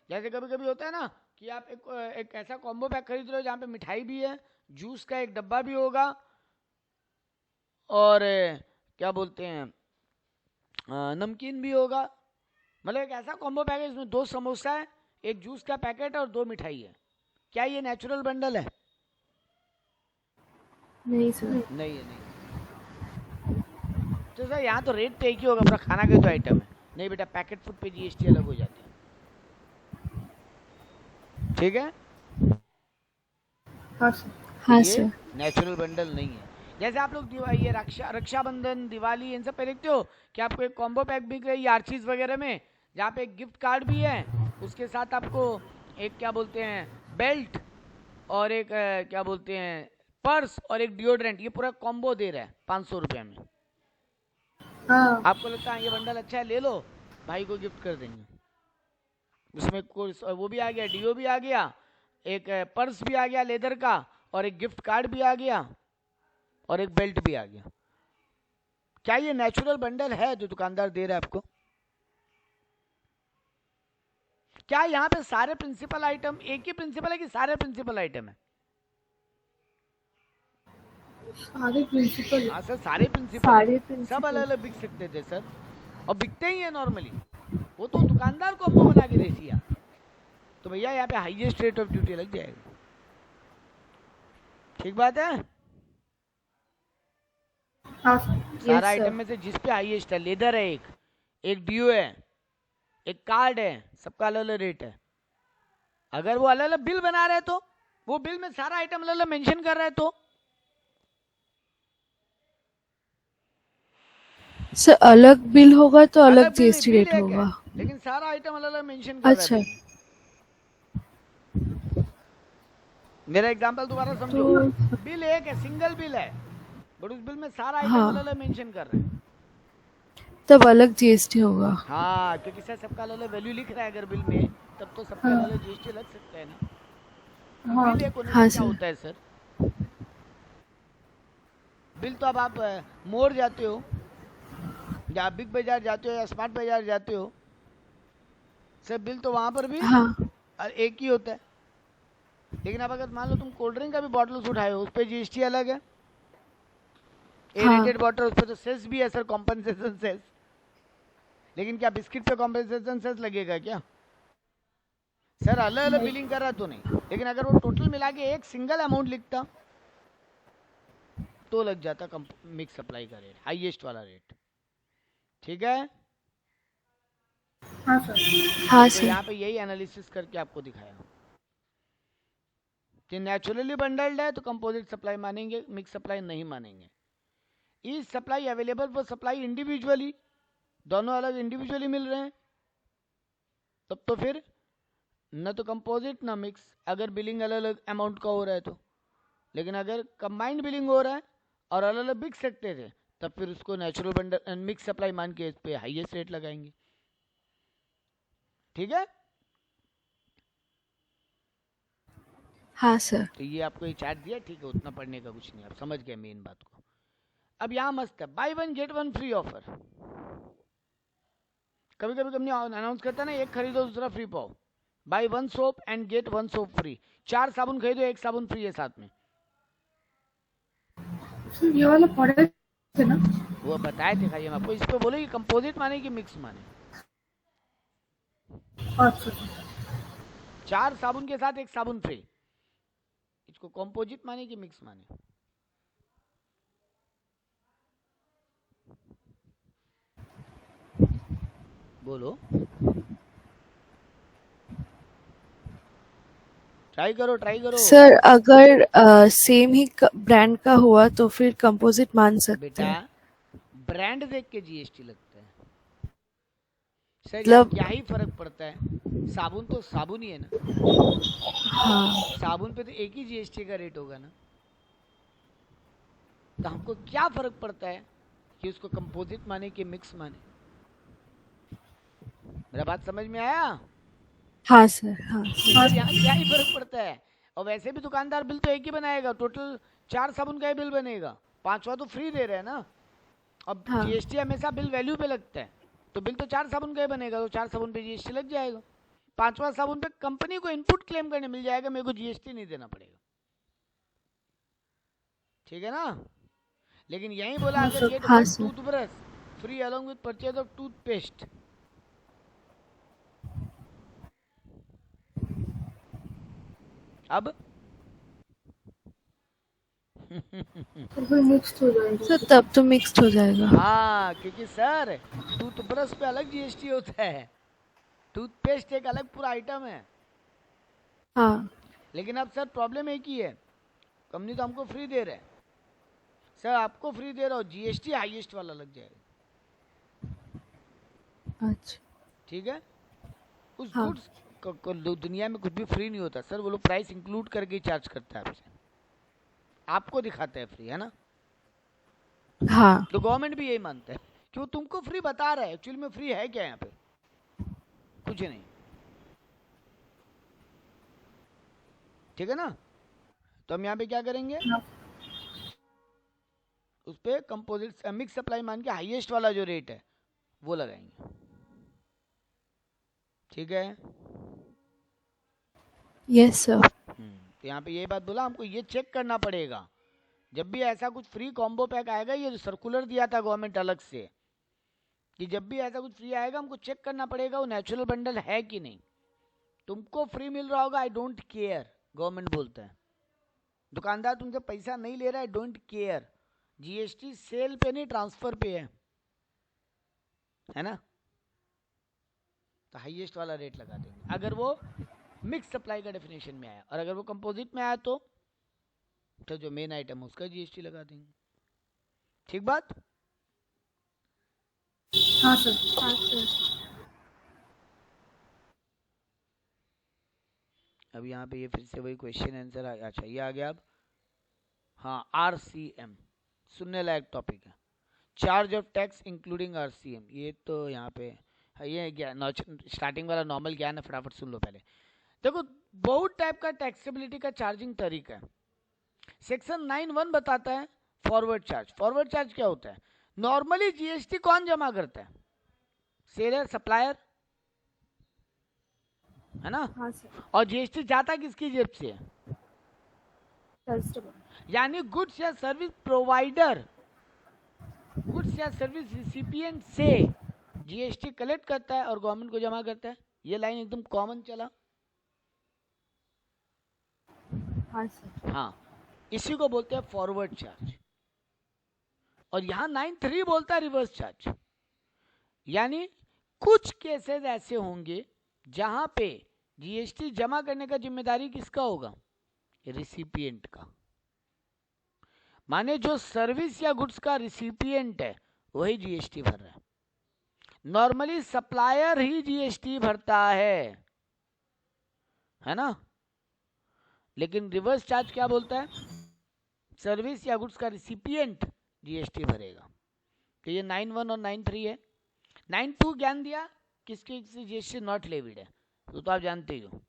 जैसे कभी कभी होता है ना कि आप एक ऐसा कॉम्बो पैक खरीद रहे हो जहाँ पे मिठाई भी है, जूस का एक डब्बा भी होगा, और क्या बोलते हैं, नमकीन भी होगा। मतलब एक ऐसा कॉम्बो पैक है जिसमें 2 समोसा है, एक जूस का पैकेट और 2 मिठाई है। क्या ये नेचुरल बंडल है? नहीं सर। नहीं है, नहीं। तो सर यहाँ तो रेट पे एक ही होगा, पूरा खाना के तो आइटम है। नहीं बेटा, पैकेट फूड पे जीएसटी अलग हो जाती है। ठीक है? हाँ सर। हाँ सर। नेचुरल बंडल नहीं है। जैसे आप लोग ये रक्षाबंधन, दिवाली, इन सब पे देखते हो कि आपको एक कॉम्बो पैक बिक रही है आर्चीज वगैरह में, जहाँ पे एक गिफ्ट कार्ड भी है, उसके साथ आपको एक क्या बोलते हैं बेल्ट, और एक क्या बोलते हैं पर्स, और एक डिओड्रेंट, ये पूरा कॉम्बो दे रहा है 500 रुपये में। हाँ। आपको लगता है ये बंडल अच्छा है, ले लो, भाई को गिफ्ट कर देंगे। उसमें वो भी आ गया, डीओ भी आ गया, एक पर्स भी आ गया लेदर का, और एक गिफ्ट कार्ड भी आ गया, और एक बेल्ट भी आ गया। क्या ये नेचुरल बंडल है जो दुकानदार दे रहा है आपको? क्या यहाँ पे सारे प्रिंसिपल आइटम एक ही प्रिंसिपल है कि सारे प्रिंसिपल आइटम है? सारे प्रिंसिपल। हाँ सर, सारे प्रिंसिपल सब अलग अलग बिक सकते थे सर, और बिकते ही है नॉर्मली, वो तो दुकानदार को हमको बना के दे दिया, तो भैया यहाँ पे हाईएस्ट रेट ऑफ ड्यूटी लग जाएगा। ठीक बात है? सारा आइटम में से जिस पे हाईएस्ट है, लेदर है, एक डीओ है, एक कार्ड है, सबका अलग अलग रेट है। अगर वो अलग अलग बिल बना रहे तो वो बिल में सारा आइटम अलग अलग मेंशन कर रहा है तो सर अलग बिल होगा तो अलग बिल नहीं, जीएसटी बिल रेट एक है, होगा। लेकिन सारा आइटम अलग अलग मेंशन कर रहा अच्छा है बिल। मेरा एग्जांपल दोबारा समझो, तो बिल एक है, सिंगल बिल है, बट उस बिल में सारा आइटम अलग हाँ अलग मेंशन कर रहा है। तब अलग जीएसटी होगा। हाँ, क्योंकि सर सबका अलग अलग वैल्यू लिख रहा है अगर बिल में, तब तो सबके अलग अलग जीएसटी लग सकता है ना। बिल एक होने से हाँ क्या सर। होता है सर, बिल तो अब आप मोड़ जाते हो या बिग बाजार जाते हो या स्मार्ट बाजार जाते हो, सर बिल तो वहां पर भी हाँ एक ही होता है। लेकिन अब अगर मान लो तुम कोल्ड ड्रिंक का भी बॉटल उठाए हो, उस पर जीएसटी अलग है। हाँ एरेटेड वाटर, उस पर तो सेस भी है सर, कॉम्पनसेशन सेस। लेकिन क्या बिस्किट पे कॉम्पनसेशन सेस लगेगा क्या? सर अलग अलग बिलिंग कर रहा तो नहीं, लेकिन अगर वो टोटल मिला के एक सिंगल अमाउंट लिखता तो लग जाता मिक्स सप्लाई का रेट, हाईएस्ट वाला रेट। ठीक है, हाँ तो सर। यहाँ पे यही एनालिसिस करके आपको दिखाया कि नेचुरली बंडल्ड है तो कंपोजिट सप्लाई मानेंगे, मिक्स सप्लाई नहीं मानेंगे। Is supply available for supply individually, दोनों अलग इंडिविजुअली मिल रहे हैं, तब तो फिर न तो कंपोजिट ना मिक्स, अगर बिलिंग अलग अलग अमाउंट का हो रहा है तो। लेकिन अगर कंबाइंड बिलिंग हो रहा है और अलग अलग बिक सकते थे, तब फिर उसको नेचुरल बंडल मिक्स सप्लाई मान के इस पे हाईएस्ट रेट लगाएंगे। ठीक है, हाँ सर। तो ये आपको ये चार्ट दिया, ठीक है, उतना पढ़ने का कुछ नहीं, आप समझ गए मेन बात को। अब यहाँ मस्त है, by one get one free offer. कभी कभी कंपनी अनाउंस करता है ना, एक खरीदो दूसरा फ्री पाओ, by one soap and get one soap free, 4 साबुन खरीदो एक साबुन फ्री है साथ में। ये वाला पढ़े थे ना। वो बताए थे, खाइए आपको। इस पे बोले कि कंपोजिट माने कि मिक्स माने। अच्छा 4 साबुन के साथ एक साबुन फ्री, इसको कंपोजिट माने कि मिक्स माने? बोलो, ट्राई करो ट्राई करो। सर अगर सेम ही ब्रांड का हुआ तो फिर कंपोजिट मान सकते बेटा हैं। ब्रांड देख के जीएसटी लगता है सर, यहाँ मतलब क्या ही फर्क पड़ता है, साबुन तो साबुन ही है ना, हाँ साबुन पे तो एक ही जीएसटी का रेट होगा ना, तो हमको क्या फर्क पड़ता है कि उसको कंपोजिट माने कि मिक्स माने? मेरा बात समझ में आया? हाँ सर। हाँ सर यहाँ क्या ही फर्क पड़ता है, और वैसे भी दुकानदार बिल तो एक ही बनाएगा, टोटल 4 साबुन का ही बिल बनेगा, 5वां तो फ्री दे रहे हैं ना। अब हाँ जीएसटी हमेशा बिल वैल्यू पे लगता है, तो बिल तो 4 साबुन का ही बनेगा, तो 4 साबुन पे जीएसटी लग जाएगा। 5वां साबुन पे कंपनी को इनपुट क्लेम करने मिल जाएगा, मेरे को जीएसटी नहीं देना पड़ेगा। ठीक है ना? लेकिन यही बोला अगर गेट हाँ one sir. Toothbrush free along with purchase of toothpaste, अब मिक्स हो जाएगा सर, तब तो मिक्स्ड हो जाएगा। हाँ, क्योंकि सर टूथब्रश पे अलग जीएसटी होता है, टूथपेस्ट एक अलग पूरा आइटम है। हाँ लेकिन अब सर प्रॉब्लम एक ही है, कंपनी तो हमको फ्री दे रहा है, सर आपको फ्री दे रहा हो, जीएसटी हाईएस्ट वाला लग जाएगा। अच्छा ठीक है, उस हाँ गुड्स को दुनिया में कुछ भी फ्री नहीं होता सर, वो लोग प्राइस इंक्लूड करके चार्ज करता है आपसे, आपको दिखाता है फ्री, है ना? हाँ तो गवर्नमेंट भी यही मानता है कि वो तुमको फ्री बता रहा है, एक्चुअली में फ्री है क्या यहाँ पे? कुछ नहीं। ठीक है ना? तो हम यहाँ पे क्या करेंगे, उस पर कंपोजिट मिक्स सप्लाई मान के हाईएस्ट वाला जो रेट है वो लगाएंगे। ठीक है, यस सर। तो यहाँ पे ये बात बोला, हमको ये चेक करना पड़ेगा जब भी ऐसा कुछ फ्री कॉम्बो पैक आएगा, ये सर्कुलर दिया था गवर्नमेंट अलग से कि जब भी ऐसा कुछ फ्री आएगा हमको चेक करना पड़ेगा वो नेचुरल बंडल है कि नहीं। तुमको फ्री मिल रहा होगा, आई डोंट केयर, गवर्नमेंट बोलता है, दुकानदार तुमसे पैसा नहीं ले रहा है, डोंट केयर, जीएसटी सेल पे नहीं ट्रांसफर पे है ना? तो हाईएस्ट वाला रेट लगा देंगे। अगर वो मिक्स सप्लाई का डेफिनेशन में आया, और अगर वो कंपोजिट में आया तो जो मेन आइटम है उसका जीएसटी लगा देंगे। ठीक बात? हाँ सर। हाँ सर। अब यहाँ पे ये फिर से वही क्वेश्चन आंसर आ, अच्छा ये आ गया अब। हाँ, आरसीएम सुनने लायक टॉपिक है, charge of tax including RCM. ये तो यहाँ पे ये ज्ञान स्टार्टिंग वाला नॉर्मल ज्ञान है, फटाफट सुन लो पहले। देखो बहुत टाइप का टैक्सेबिलिटी का चार्जिंग तरीका है। सेक्शन 9(1) बताता है फॉरवर्ड चार्ज। फॉरवर्ड चार्ज क्या होता है? नॉर्मली जीएसटी कौन जमा करता है? सेलर, सप्लायर, है ना? हाँ सर। और जीएसटी जाता किसकी जेब से है? कस्टमर। यानी गुड्स या सर्विस प्रोवाइडर, गुड्स या सर्विस रिसिपिएंट से जीएसटी कलेक्ट करता है और गवर्नमेंट को जमा करता है। ये लाइन एकदम कॉमन चला। हाँ सर। हाँ, इसी को बोलते हैं फॉरवर्ड चार्ज। और यहां 9(3) बोलता है रिवर्स चार्ज। यानी कुछ केसेस ऐसे होंगे जहां पे जीएसटी जमा करने का जिम्मेदारी किसका होगा? रिसिपिएंट का। माने जो सर्विस या गुड्स का रिसिपिएंट है वही जीएसटी भर रहा है। नॉर्मली सप्लायर ही जीएसटी भरता है ना? लेकिन रिवर्स चार्ज क्या बोलता है? सर्विस या गुड्स का रिसिपिएंट जीएसटी भरेगा। तो ये 9(1) और 9(3) है। 9(2) ज्ञान दिया किसके जीएसटी नॉट लेविड है, तो आप जानते ही हो।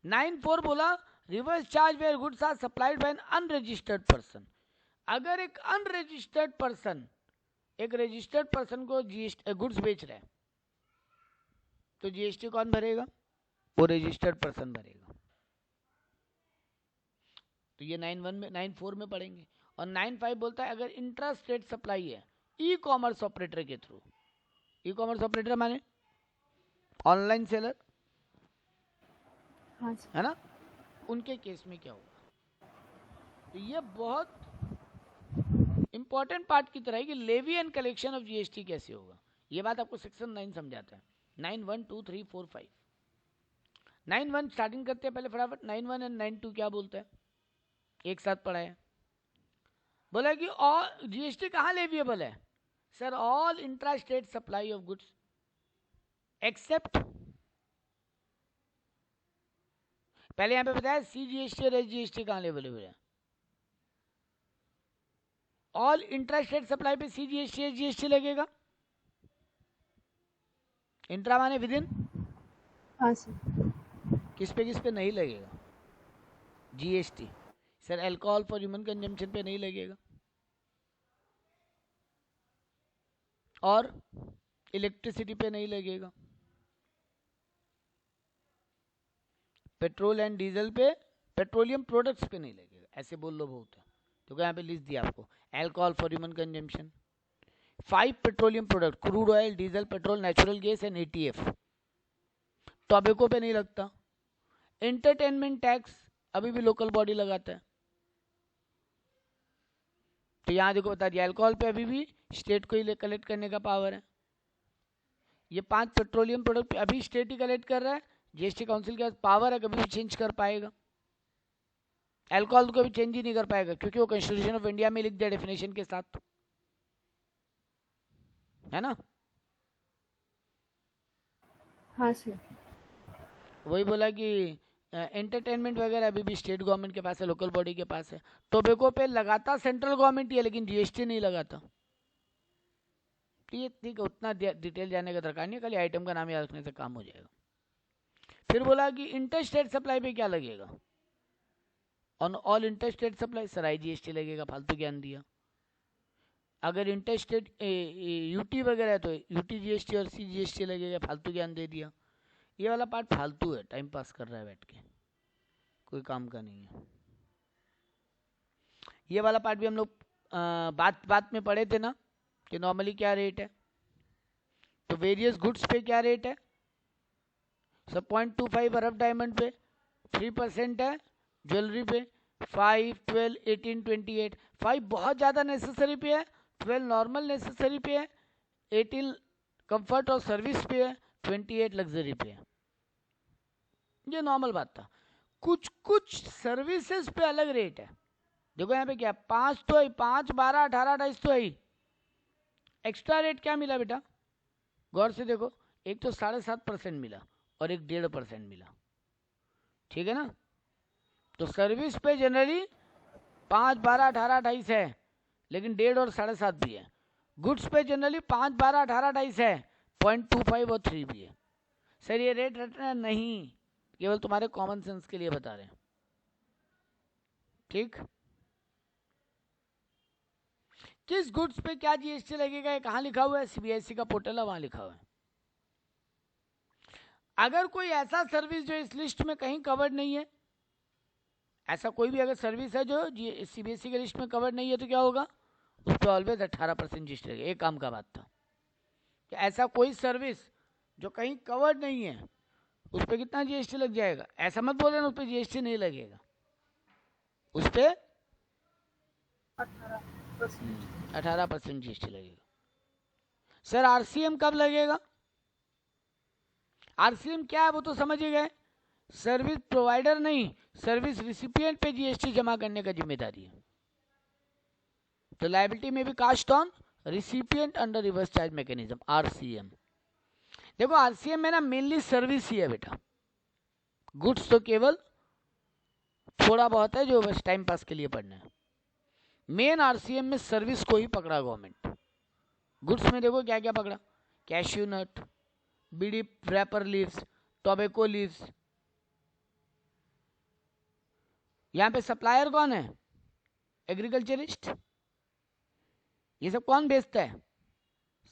9(4) बोला reverse charge where goods are supplied by an unregistered person. अगर एक अनरजिस्टर्ड पर्सन एक रजिस्टर्ड पर्सन को जीएसटी गुड्स बेच रहा है तो जीएसटी कौन भरेगा? वो रजिस्टर्ड पर्सन भरेगा। तो ये 9(1) में 9(4) में पढ़ेंगे। और 9(5) बोलता है अगर इंट्रा स्टेट सप्लाई है ई कॉमर्स ऑपरेटर के थ्रू। ई कॉमर्स ऑपरेटर माने ऑनलाइन सेलर, हाँ है ना? उनके केस में क्या होगा? तो ये बहुत इंपॉर्टेंट पार्ट की तरह है कि levy and collection of GST कैसे होगा। ये बात आपको सेक्शन 9 समझाता है। 9(1), 2, 3, 4, 5। 9(1) स्टार्टिंग करते हैं पहले फटाफट। 9(1) एंड 9(2) क्या बोलता है? एक साथ पढ़ा है। बोला कि ऑल जीएसटी कहाँ लेविएबल है? Sir all intra state supply of goods except, पहले यहां पे बताया सीजीएसटी और एसजीएसटी कहाँ लेवलेबल है। ऑल इंट्रा स्टेट सप्लाई पे सीजीएसटी एसजीएसटी लगेगा। इंट्रा माने विद इन। हाँ सर। किस पे नहीं लगेगा GST? Sir alcohol for human consumption पे नहीं लगेगा, और इलेक्ट्रिसिटी पे नहीं लगेगा, पेट्रोल एंड डीजल पे, पेट्रोलियम प्रोडक्ट्स पे नहीं लगेगा। ऐसे बोल लो बहुत है, तो यहाँ पे लिस्ट दिया आपको। Alcohol for human consumption, 5 petroleum product, crude oil, diesel, petrol, natural gas and ATF. Tobacco पे नहीं लगता। एंटरटेनमेंट टैक्स अभी भी लोकल बॉडी लगाता है। तो यहाँ देखो बता दिया अल्कोहल पे अभी भी स्टेट को ही कलेक्ट करने का पावर है। ये 5 पेट्रोलियम प्रोडक्ट पे अभी स्टेट ही कलेक्ट कर रहा है। जीएसटी काउंसिल के पास पावर है, कभी भी चेंज कर पाएगा। अल्कोहल को भी चेंज ही नहीं कर पाएगा क्योंकि वो कॉन्स्टिट्यूशन ऑफ इंडिया में लिख दिया डेफिनेशन के साथ, है ना? हाँ सर। वही बोला कि एंटरटेनमेंट वगैरह अभी भी स्टेट गवर्नमेंट के पास है, लोकल बॉडी के पास है। टोबैको पे लगाता सेंट्रल गवर्नमेंट ही है लेकिन जीएसटी नहीं लगाता। ये ठीक है, उतना डिटेल जाने का दरकार नहीं है, खाली आइटम का नाम याद रखने से काम हो जाएगा। फिर बोला कि इंटर स्टेट सप्लाई पे क्या लगेगा? On all inter state supply sir IGST लगेगा, फालतू ज्ञान दिया। अगर इंटर स्टेट यूटी वगैरह है तो यूटी जीएसटी और सीजीएसटी लगेगा, फालतू ज्ञान दे दिया। ये वाला पार्ट फालतू है, टाइम पास कर रहा है बैठ के, कोई काम का नहीं है। ये वाला पार्ट भी हम लोग बात में पढ़े थे ना कि नॉर्मली क्या रेट है। तो वेरियस गुड्स पे क्या रेट है? सब 0.25 अरब डायमंड पे 3% है, ज्वेलरी पे 5, 12, 18, 28। 5 बहुत ज़्यादा नेसेसरी पे है, 12 नॉर्मल नेसेसरी पे है, 18 कंफर्ट और सर्विस पे है, 28 लग्जरी पे है। ये नॉर्मल बात था। कुछ कुछ सर्विसेज पे अलग रेट है। देखो यहाँ पे क्या, 5 तो है, 5, 12, 18, 28 तो है ही। एक्स्ट्रा रेट क्या मिला बेटा, गौर से देखो, एक तो 7.5% मिला और एक 1.5% मिला, ठीक है ना। तो सर्विस पे जनरली 5, 12, 18, 28 है, लेकिन 1.5 और 7.5 भी है। गुड्स पे जनरली 5, 12, 18, 28 है, 0.25 और 3 भी है। सर ये रेट रटना नहीं, केवल तुम्हारे कॉमन सेंस के लिए बता रहे हैं, ठीक। किस गुड्स पे क्या जीएसटी लगेगा, ये कहाँ लिखा हुआ है, सीबीएसई का पोर्टल है, वहां लिखा हुआ है। अगर कोई ऐसा सर्विस जो इस लिस्ट में कहीं कवर्ड नहीं है, ऐसा कोई भी अगर सर्विस है जो सीबीएसई के लिस्ट में कवर्ड नहीं है, तो क्या होगा, उस पर ऑलवेज 18% जीएसटी लगेगा। एक काम का बात था कि ऐसा कोई सर्विस जो कहीं कवर्ड नहीं है उस पर कितना जीएसटी लग जाएगा, ऐसा मत बोल देना उस पर जीएसटी नहीं लगेगा, उस पर 18% जीएसटी लगेगा। सर आरसीएम कब लगेगा, आरसीएम क्या है वो तो समझ ही गए, सर्विस प्रोवाइडर नहीं, सर्विस रिसिपिएंट पे जीएसटी जमा करने का जिम्मेदारी है। तो लायबिलिटी में भी cast on recipient under reverse charge mechanism, RCM. देखो आरसीएम में ना मेनली सर्विस ही है बेटा, गुड्स तो केवल थोड़ा बहुत है जो बस टाइम पास के लिए पढ़ना है। मेन आरसीएम में सर्विस को ही पकड़ा गवर्नमेंट। गुड्स में देखो क्या क्या पकड़ा, कैश्यू नट, बीड़ी रैपर लीव्स, टोबैको लीव्स। यहाँ पे सप्लायर कौन है, एग्रीकल्चरिस्ट। ये सब कौन बेचता है,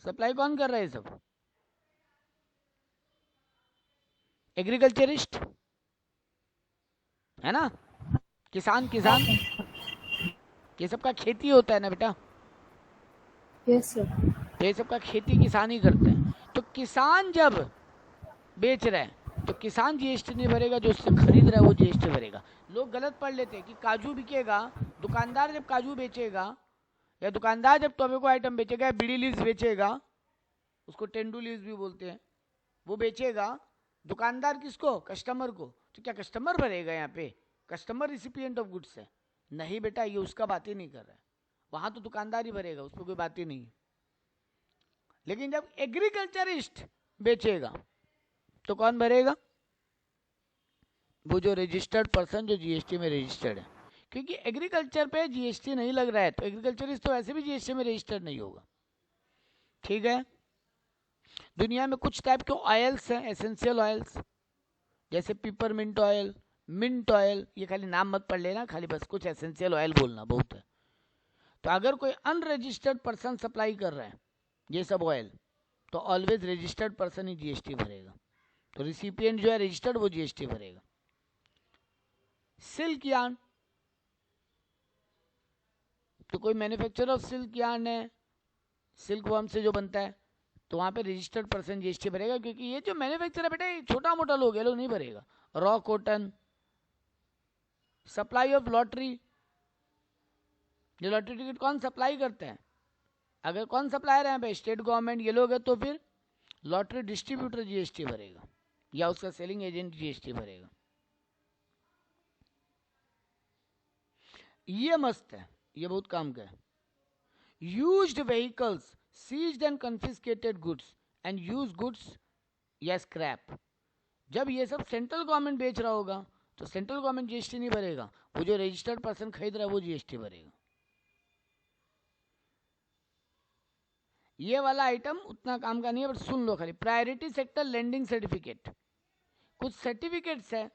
सप्लाई कौन कर रहा है, ये सब एग्रीकल्चरिस्ट है ना। किसान किसान ये सब का खेती होता है ना बेटा, यस सर। तो ये सब का खेती किसान ही करते हैं। तो किसान जब बेच रहा है तो किसान जीएसटी नहीं भरेगा, जो उससे खरीद रहा है वो जीएसटी भरेगा। लोग गलत पढ़ लेते हैं कि काजू बिकेगा, दुकानदार जब काजू बेचेगा या दुकानदार जब टोबैको आइटम बेचेगा, बीड़ी लीव्स बेचेगा, उसको टेंडू लीव्स भी बोलते हैं, वो बेचेगा, दुकानदार किसको, कस्टमर को। तो क्या कस्टमर भरेगा, यहाँ पे कस्टमर रिसिपिएंट ऑफ गुड्स है, नहीं बेटा, ये उसका बात ही नहीं कर रहा है, वहां तो दुकानदार ही भरेगा, उस पर कोई बात ही नहीं। लेकिन जब एग्रीकल्चरिस्ट बेचेगा तो कौन भरेगा, वो जो रजिस्टर्ड पर्सन जो जीएसटी में रजिस्टर्ड है। क्योंकि एग्रीकल्चर पे जीएसटी नहीं लग रहा है तो एग्रीकल्चरिस्ट तो वैसे भी जीएसटी में रजिस्टर्ड नहीं होगा, ठीक है। दुनिया में कुछ टाइप के ऑयल्स हैं, एसेंशियल ऑयल्स, जैसे पिपरमिंट ऑयल, मिंट ऑयल, ये खाली नाम मत पढ़ लेना, खाली बस कुछ एसेंशियल ऑयल बोलना बहुत है। तो अगर कोई अनरजिस्टर्ड पर्सन सप्लाई कर रहा है ये सब ऑयल, तो ऑलवेज रजिस्टर्ड पर्सन ही जीएसटी भरेगा। तो रिसिपिएंट जो है रजिस्टर्ड वो जीएसटी भरेगा। सिल्क यार्न, तो कोई मैन्युफैक्चरर ऑफ सिल्क यार्न है, सिल्क वर्म से जो बनता है, तो वहां पे रजिस्टर्ड पर्सन जीएसटी भरेगा। क्योंकि ये जो मैन्युफैक्चरर है बेटा, ये छोटा मोटा लोग है, लोग नहीं भरेगा। Raw cotton, supply of lottery, ये लॉटरी टिकट कौन सप्लाई करते हैं, अगर कौन सप्लायर है यहाँ पे, स्टेट गवर्नमेंट, ये लोग है, तो फिर लॉटरी डिस्ट्रीब्यूटर जीएसटी भरेगा या उसका सेलिंग एजेंट जीएसटी भरेगा। ये मस्त है, ये बहुत काम का है। Used vehicles, seized and confiscated goods and used goods या स्क्रैप, जब ये सब सेंट्रल गवर्नमेंट बेच रहा होगा तो सेंट्रल गवर्नमेंट जीएसटी नहीं भरेगा, वो जो रजिस्टर्ड पर्सन खरीद रहा है वो जीएसटी भरेगा। ये वाला आइटम उतना काम का नहीं है, बट सुन लो खाली। प्रायोरिटी सेक्टर लैंडिंग सर्टिफिकेट, कुछ सर्टिफिकेट्स है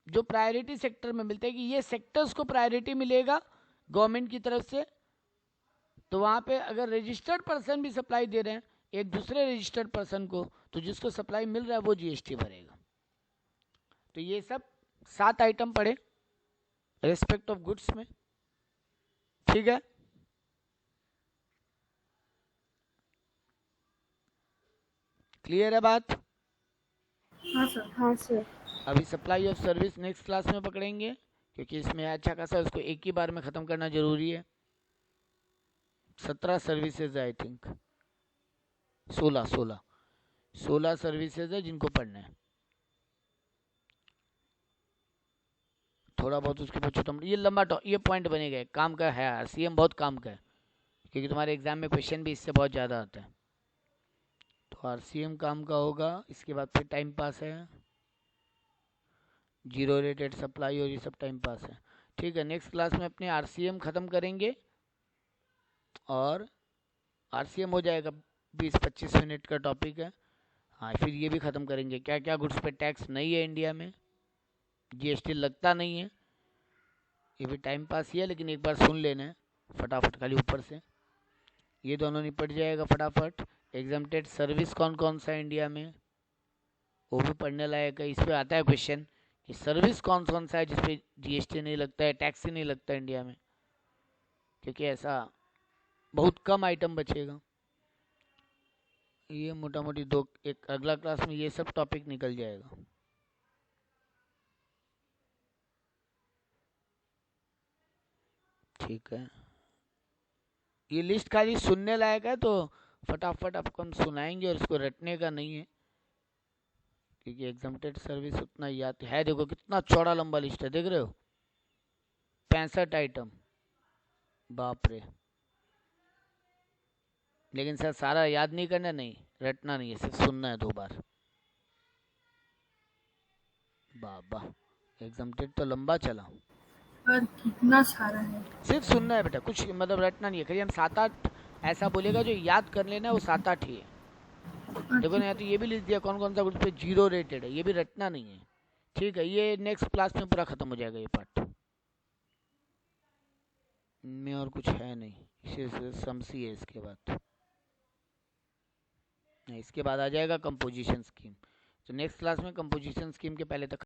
जो प्रायोरिटी सेक्टर में मिलते हैं कि ये सेक्टर्स को प्रायोरिटी मिलेगा गवर्नमेंट की तरफ से, तो वहां पे अगर रजिस्टर्ड पर्सन भी सप्लाई दे रहे हैं एक दूसरे रजिस्टर्ड पर्सन को, तो जिसको सप्लाई मिल रहा है वो जीएसटी भरेगा। तो ये सब 7 आइटम पड़े रेस्पेक्ट ऑफ गुड्स में, ठीक है। क्लियर है बात? हाँ सर। हाँ सर। अभी supply of service next class में पकड़ेंगे, क्योंकि इसमें अच्छा खासा उसको एक ही बार में ख़त्म करना जरूरी है। 17 सर्विसेज आई थिंक, 16 सर्विसेज है जिनको पढ़ना है। थोड़ा बहुत उसके ऊपर छोटा ये लंबा ये पॉइंट बनेगा, काम का है आरसीएम, बहुत काम का है, क्योंकि तुम्हारे एग्जाम में क्वेश्चन भी इससे बहुत ज़्यादा आता है। तो आरसीएम काम का होगा। इसके बाद फिर टाइम पास है, जीरो रेटेड सप्लाई और ये सब टाइम पास है। ठीक है, नेक्स्ट क्लास में अपने आरसीएम ख़त्म करेंगे और आरसीएम हो जाएगा 20-25 मिनट का टॉपिक है। हाँ, फिर ये भी ख़त्म करेंगे क्या क्या गुड्स पे टैक्स नहीं है इंडिया में, जीएसटी लगता नहीं है। ये भी टाइम पास ही है, लेकिन एक बार सुन लेना है फटाफट खाली ऊपर से, ये दोनों निपट जाएगा फटाफट। एग्जाम्प्टेड सर्विस कौन कौन सा है इंडिया में, वो भी पढ़ने लायक है। इस पर आता है क्वेश्चन कि सर्विस कौन कौन सा है जिसपे जीएसटी नहीं लगता है, टैक्स ही नहीं लगता इंडिया में, क्योंकि ऐसा बहुत कम आइटम बचेगा। ये मोटा मोटी एक अगला क्लास में ये सब टॉपिक निकल जाएगा। ठीक है, ये लिस्ट खाली सुनने लायक है, तो फटाफट आपको हम सुनाएंगे और इसको रटने का नहीं है, क्योंकि एग्जाम्प्टेड सर्विस उतना याद है। देखो कितना चौड़ा लंबा लिस्ट है, देख रहे हो, 65 आइटम, बाप रे। लेकिन सर सारा याद नहीं करना, नहीं रटना नहीं है, सिर्फ सुनना है 2 बार। बाबा एग्जाम्प्टेड तो लंबा चला, पर कितना सारा है। सिर्फ सुनना है बेटा, कुछ मतलब रटना नहीं है। कहीं हम 7-8 ऐसा बोलेगा जो याद कर लेना है, वो 7-8 ही है। देखो ना, यहाँ तो ये भी लिख दिया कौन कौन सा ग्रुप पे जीरो रेटेड है, ये भी रटना नहीं है। ठीक है, ये नेक्स्ट क्लास में पूरा खत्म हो जाएगा ये पार्ट में, और कुछ है नहीं, इसे समसी है। इसके बाद आ जाएगा कंपोजिशन स्कीम। तो नेक्स्ट क्लास में कंपोजिशन स्कीम के पहले तक